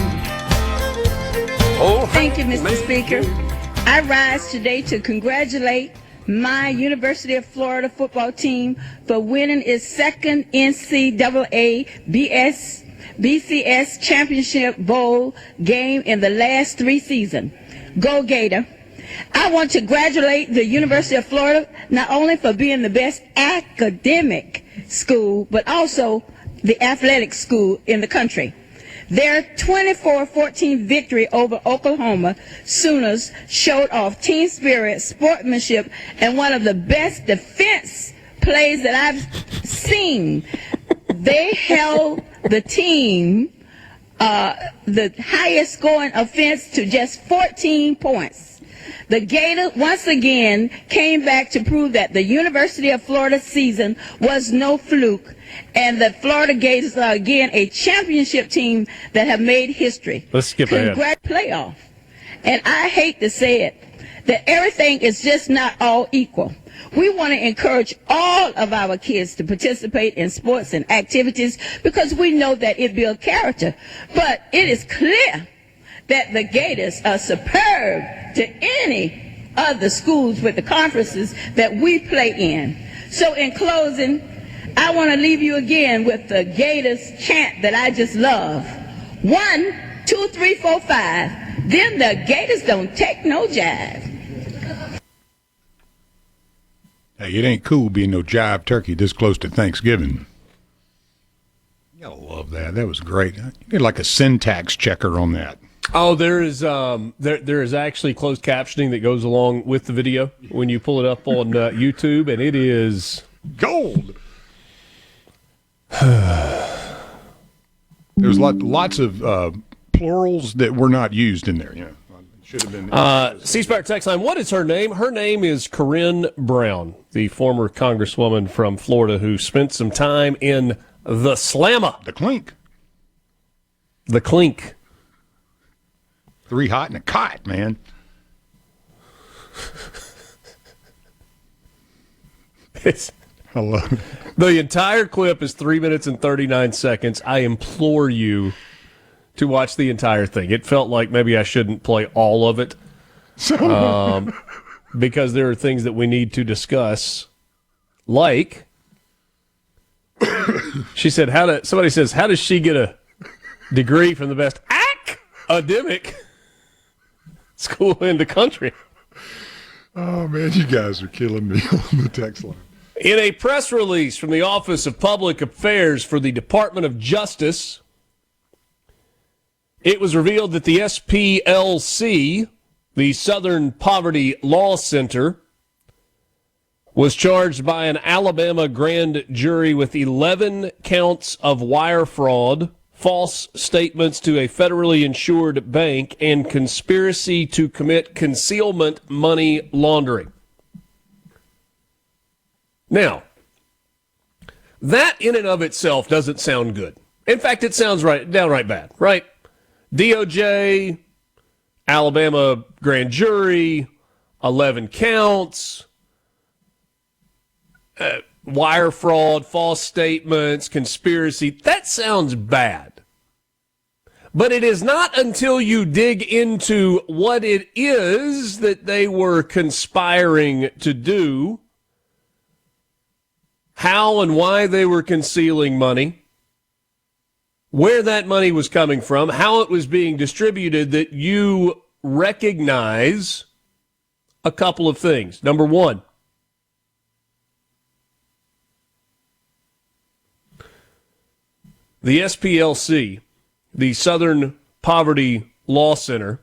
Oh, thank you, Mr. Speaker. I rise today to congratulate my University of Florida football team for winning its second NCAA BCS Championship Bowl game in the last 3 seasons. Go Gator. I want to congratulate the University of Florida not only for being the best academic school, but also the athletic school in the country. Their 24-14 victory over Oklahoma Sooners showed off team spirit, sportsmanship, and one of the best defense plays that I've seen. They held the team, the highest scoring offense, to just 14 points. The Gators once again came back to prove that the University of Florida season was no fluke, and the Florida Gators are again a championship team that have made history. Let's skip ahead. Playoff. And I hate to say it, that everything is just not all equal. We want to encourage all of our kids to participate in sports and activities because we know that it builds character. But it is clear that the Gators are superb to any of the schools with the conferences that we play in. So in closing, I want to leave you again with the Gators chant that I just love. 1, 2, 3, 4, 5. Then the Gators don't take no jive. Hey, it ain't cool being no jive turkey this close to Thanksgiving. You gotta love that. That was great. You did like a syntax checker on that. Oh, there is actually closed captioning that goes along with the video when you pull it up on YouTube, and it is gold. There's lots of plurals that were not used in there. Yeah, should have been. C-Spire text line. What is her name? Her name is Corinne Brown, the former congresswoman from Florida who spent some time in the Slammer, the Clink. 3 hot and a cot, man. I love it. The entire clip is 3 minutes and 39 seconds. I implore you to watch the entire thing. It felt like maybe I shouldn't play all of it because there are things that we need to discuss. Like, she said, somebody says, how does she get a degree from the best academic school in the country? Oh, man, you guys are killing me on the text line. In a press release from the Office of Public Affairs for the Department of Justice, it was revealed that the SPLC, the Southern Poverty Law Center, was charged by an Alabama grand jury with 11 counts of wire fraud, false statements to a federally insured bank, and conspiracy to commit concealment money laundering. Now, that in and of itself doesn't sound good. In fact, it sounds downright bad, right? DOJ, Alabama grand jury, 11 counts, wire fraud, false statements, conspiracy. That sounds bad. But it is not until you dig into what it is that they were conspiring to do, how and why they were concealing money, where that money was coming from, how it was being distributed, that you recognize a couple of things. Number one, the SPLC, the Southern Poverty Law Center,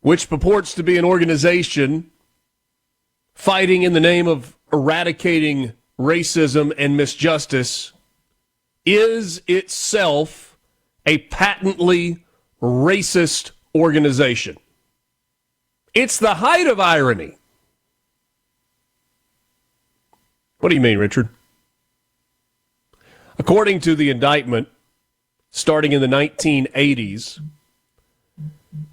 which purports to be an organization fighting in the name of eradicating racism and misjustice is itself a patently racist organization. It's the height of irony. What do you mean, Richard? According to the indictment, starting in the 1980s,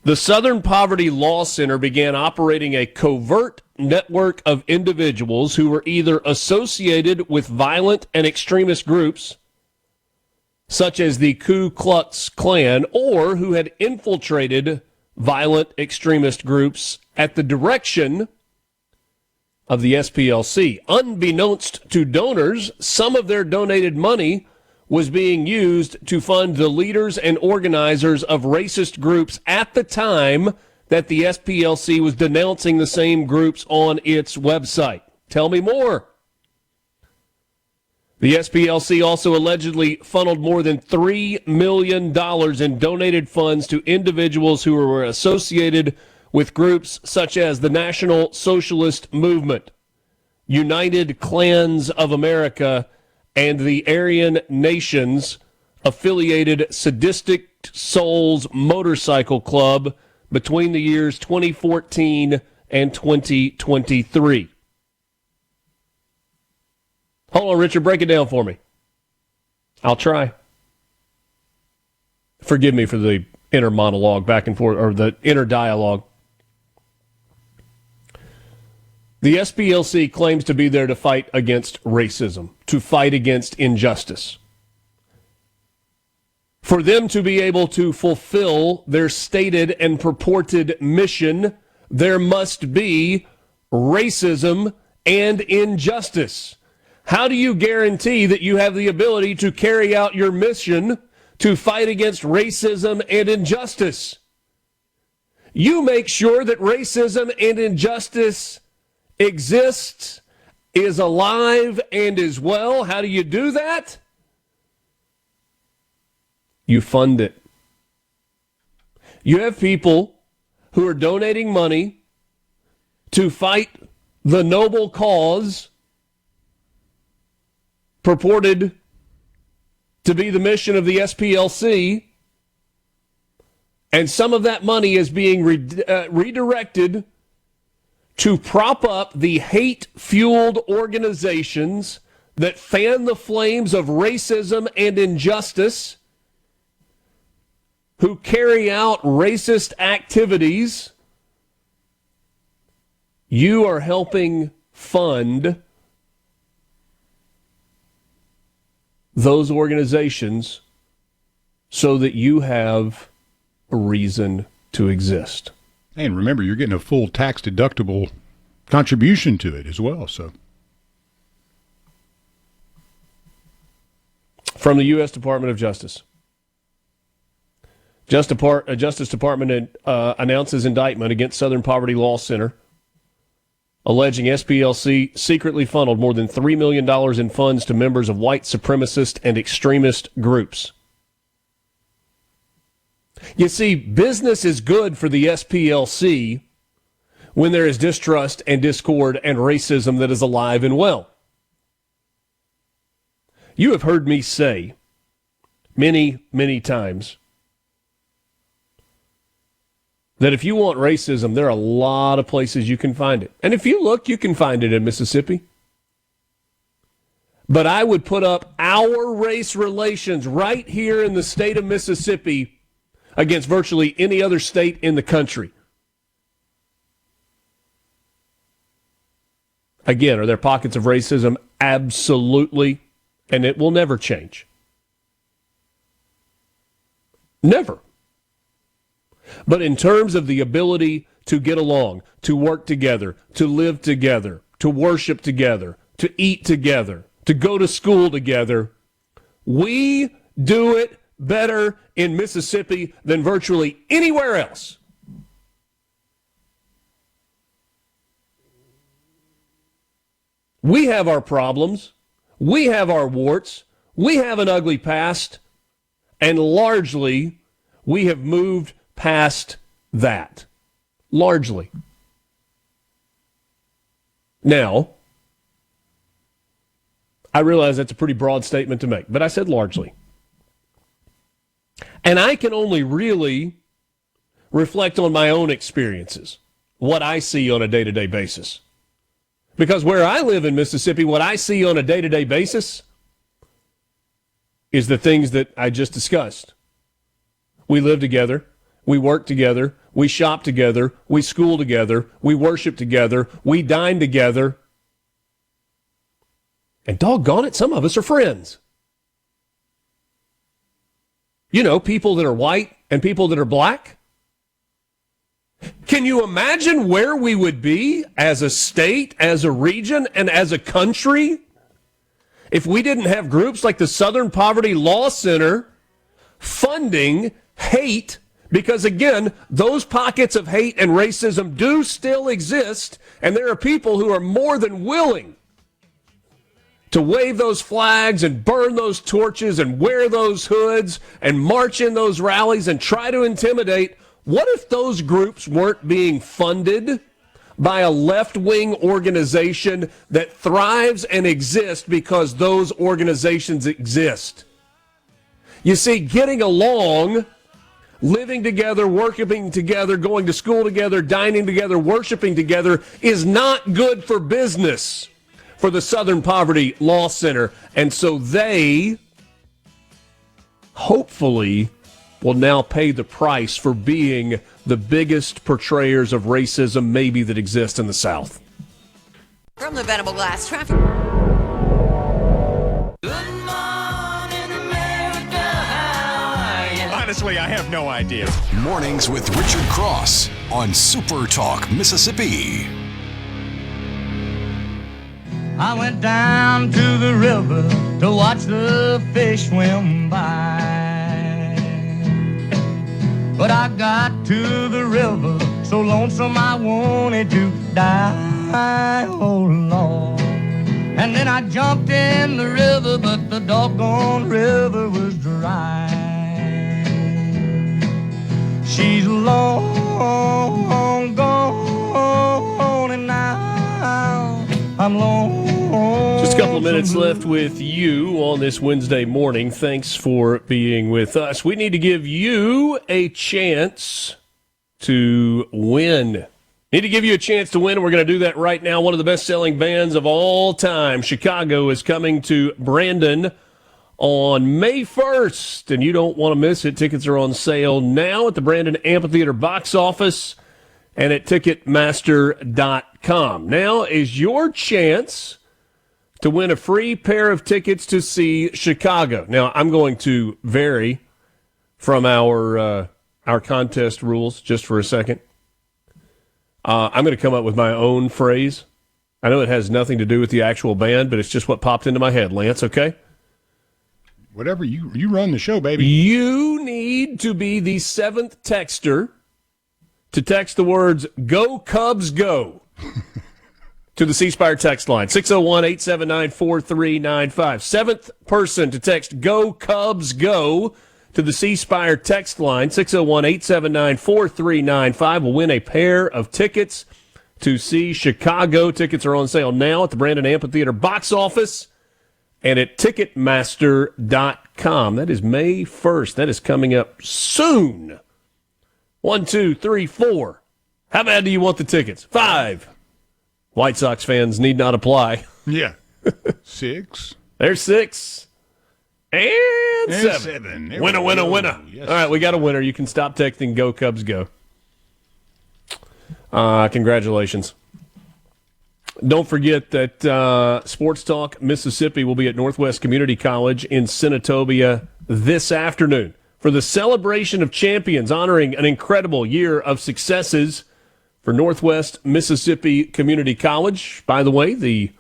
the Southern Poverty Law Center began operating a covert network of individuals who were either associated with violent and extremist groups, such as the Ku Klux Klan, or who had infiltrated violent extremist groups at the direction of the SPLC. Unbeknownst to donors, some of their donated money was being used to fund the leaders and organizers of racist groups at the time that the SPLC was denouncing the same groups on its website. Tell me more. The SPLC also allegedly funneled more than $3 million in donated funds to individuals who were associated with groups such as the National Socialist Movement, United Klans of America, and the Aryan Nations affiliated Sadistic Souls Motorcycle Club between the years 2014 and 2023. Hold on, Richard, break it down for me. I'll try. Forgive me for the inner monologue back and forth, or the inner dialogue. The SPLC claims to be there to fight against racism, to fight against injustice. For them to be able to fulfill their stated and purported mission, there must be racism and injustice. How do you guarantee that you have the ability to carry out your mission to fight against racism and injustice? You make sure that racism and injustice exists, is alive, and is well. How do you do that? You fund it. You have people who are donating money to fight the noble cause purported to be the mission of the SPLC, and some of that money is being redirected to prop up the hate-fueled organizations that fan the flames of racism and injustice, who carry out racist activities. You are helping fund those organizations so that you have a reason to exist. And remember, you're getting a full tax-deductible contribution to it as well. So, from the U.S. Department of Justice. Justice Department announces indictment against Southern Poverty Law Center, alleging SPLC secretly funneled more than $3 million in funds to members of white supremacist and extremist groups. You see, business is good for the SPLC when there is distrust and discord and racism that is alive and well. You have heard me say many, many times that if you want racism, there are a lot of places you can find it. And if you look, you can find it in Mississippi. But I would put up our race relations right here in the state of Mississippi against virtually any other state in the country. Again, are there pockets of racism? Absolutely. And it will never change. Never. But in terms of the ability to get along, to work together, to live together, to worship together, to eat together, to go to school together, we do it better in Mississippi than virtually anywhere else. We have our problems. We have our warts. We have an ugly past. And largely, we have moved past that. Largely. Now, I realize that's a pretty broad statement to make, but I said largely. And I can only really reflect on my own experiences, what I see on a day-to-day basis. Because where I live in Mississippi, what I see on a day-to-day basis is the things that I just discussed. We live together. We work together. We shop together. We school together. We worship together. We dine together. And doggone it, some of us are friends. You know, people that are white and people that are black. Can you imagine where we would be as a state, as a region, and as a country if we didn't have groups like the Southern Poverty Law Center funding hate? Because, again, those pockets of hate and racism do still exist, and there are people who are more than willing to wave those flags and burn those torches and wear those hoods and march in those rallies and try to intimidate. What if those groups weren't being funded by a left-wing organization that thrives and exists because those organizations exist? You see, getting along, living together, worshiping together, going to school together, dining together, worshiping together is not good for business for the Southern Poverty Law Center. And so they hopefully will now pay the price for being the biggest portrayers of racism maybe that exist in the South. From the Venable Glass Traffic. Honestly, I have no idea. Mornings with Richard Cross on SuperTalk, Mississippi. I went down to the river to watch the fish swim by. But I got to the river so lonesome I wanted to die. Oh, Lord. And then I jumped in the river, but the doggone river was dry. She's long gone, and now I'm long. Just a couple of minutes left with you on this Wednesday morning. Thanks for being with us. We need to give you a chance to win. Need to give you a chance to win, and we're going to do that right now. One of the best-selling bands of all time, Chicago, is coming to Brandon on May 1st, and you don't want to miss it. Tickets are on sale now at the Brandon Amphitheater box office and at Ticketmaster.com. Now is your chance to win a free pair of tickets to see Chicago. Now, I'm going to vary from our contest rules just for a second. I'm going to come up with my own phrase. I know it has nothing to do with the actual band, but it's just what popped into my head. Lance, okay? Whatever, you run the show, baby. You need to be the seventh texter to text the words, "Go Cubs, go," to the C Spire text line, 601-879-4395. Seventh person to text "Go Cubs, go" to the C Spire text line, 601-879-4395, will win a pair of tickets to see Chicago. Tickets are on sale now at the Brandon Amphitheater box office and at Ticketmaster.com. That is May 1st. That is coming up soon. 1, 2, 3, 4. How bad do you want the tickets? 5. White Sox fans need not apply. Yeah. 6. There's 6. And 7. Winner. Yes. All right, we got a winner. You can stop texting "Go Cubs, go." Congratulations. Don't forget that Sports Talk Mississippi will be at Northwest Community College in Senatobia this afternoon for the Celebration of Champions, honoring an incredible year of successes for Northwest Mississippi Community College. By the way, the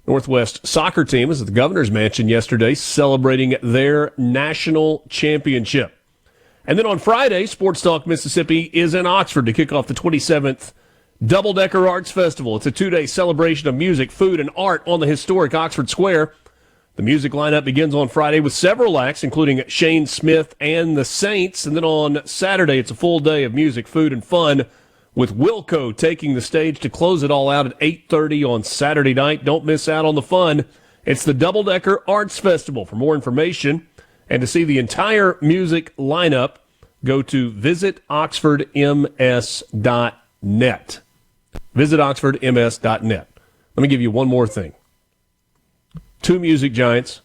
Northwest soccer team was at the Governor's Mansion yesterday celebrating their national championship. And then on Friday, Sports Talk Mississippi is in Oxford to kick off the 27th Double Decker Arts Festival. It's a 2-day celebration of music, food, and art on the historic Oxford Square. The music lineup begins on Friday with several acts, including Shane Smith and the Saints. And then on Saturday, it's a full day of music, food, and fun with Wilco taking the stage to close it all out at 8:30 on Saturday night. Don't miss out on the fun. It's the Double Decker Arts Festival. For more information and to see the entire music lineup, go to visitoxfordms.net. Visitoxfordms.net. Let me give you one more thing. Two music giants,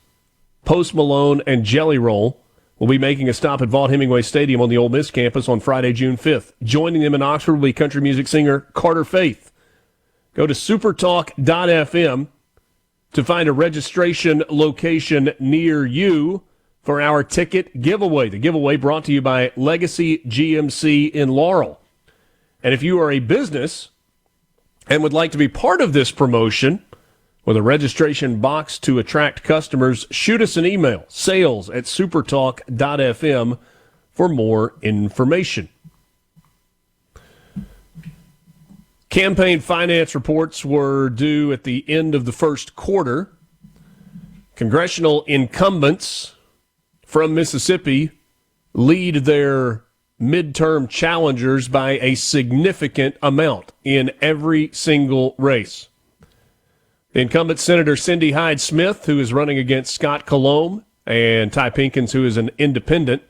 Post Malone and Jelly Roll, will be making a stop at Vaught Hemingway Stadium on the Ole Miss campus on Friday, June 5th. Joining them in Oxford will be country music singer Carter Faith. Go to supertalk.fm to find a registration location near you for our ticket giveaway. The giveaway brought to you by Legacy GMC in Laurel. And if you are a business and would like to be part of this promotion with a registration box to attract customers, shoot us an email, sales@supertalk.fm for more information. Campaign finance reports were due at the end of the first quarter. Congressional incumbents from Mississippi lead their midterm challengers by a significant amount in every single race. The incumbent Senator Cindy Hyde-Smith, who is running against Scott Colomb, and Ty Pinkins, who is an independent,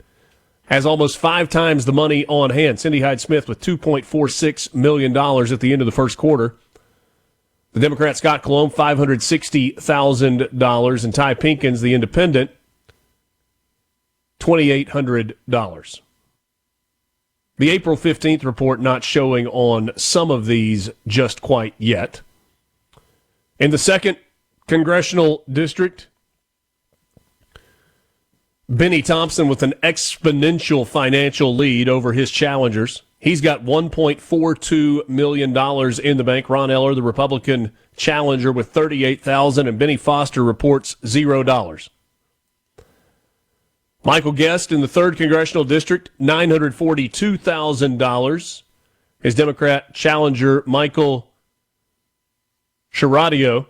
has almost 5 times the money on hand. Cindy Hyde-Smith with $2.46 million at the end of the first quarter. The Democrat Scott Colomb, $560,000, and Ty Pinkins, the independent, $2,800. The April 15th report not showing on some of these just quite yet. In the 2nd Congressional District, Benny Thompson with an exponential financial lead over his challengers. He's got $1.42 million in the bank. Ron Eller, the Republican challenger, with $38,000, and Benny Foster reports $0. Michael Guest in the 3rd Congressional District, $942,000. His Democrat challenger, Michael Sharadio,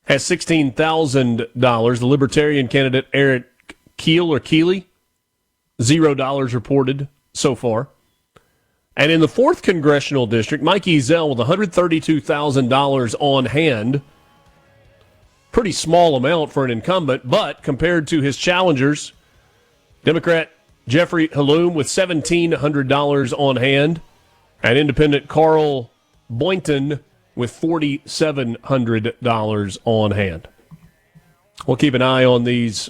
has $16,000. The Libertarian candidate, Eric Keeley, $0 reported so far. And in the 4th Congressional District, Mike Ezell with $132,000 on hand. Pretty small amount for an incumbent, but compared to his challengers, Democrat Jeffrey Halloum with $1,700 on hand, and independent Carl Boynton with $4,700 on hand. We'll keep an eye on these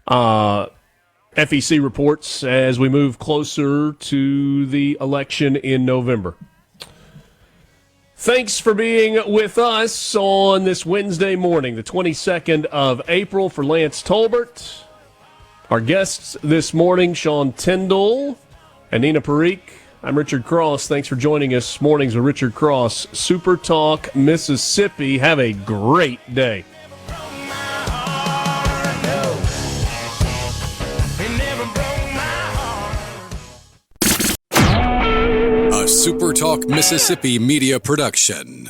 FEC reports as we move closer to the election in November. Thanks for being with us on this Wednesday morning, the 22nd of April. For Lance Tolbert, our guests this morning, Sean Tindell and Nina Parikh. I'm Richard Cross. Thanks for joining us. Mornings with Richard Cross, Super Talk, Mississippi. Have a great day. A SuperTalk Mississippi media production.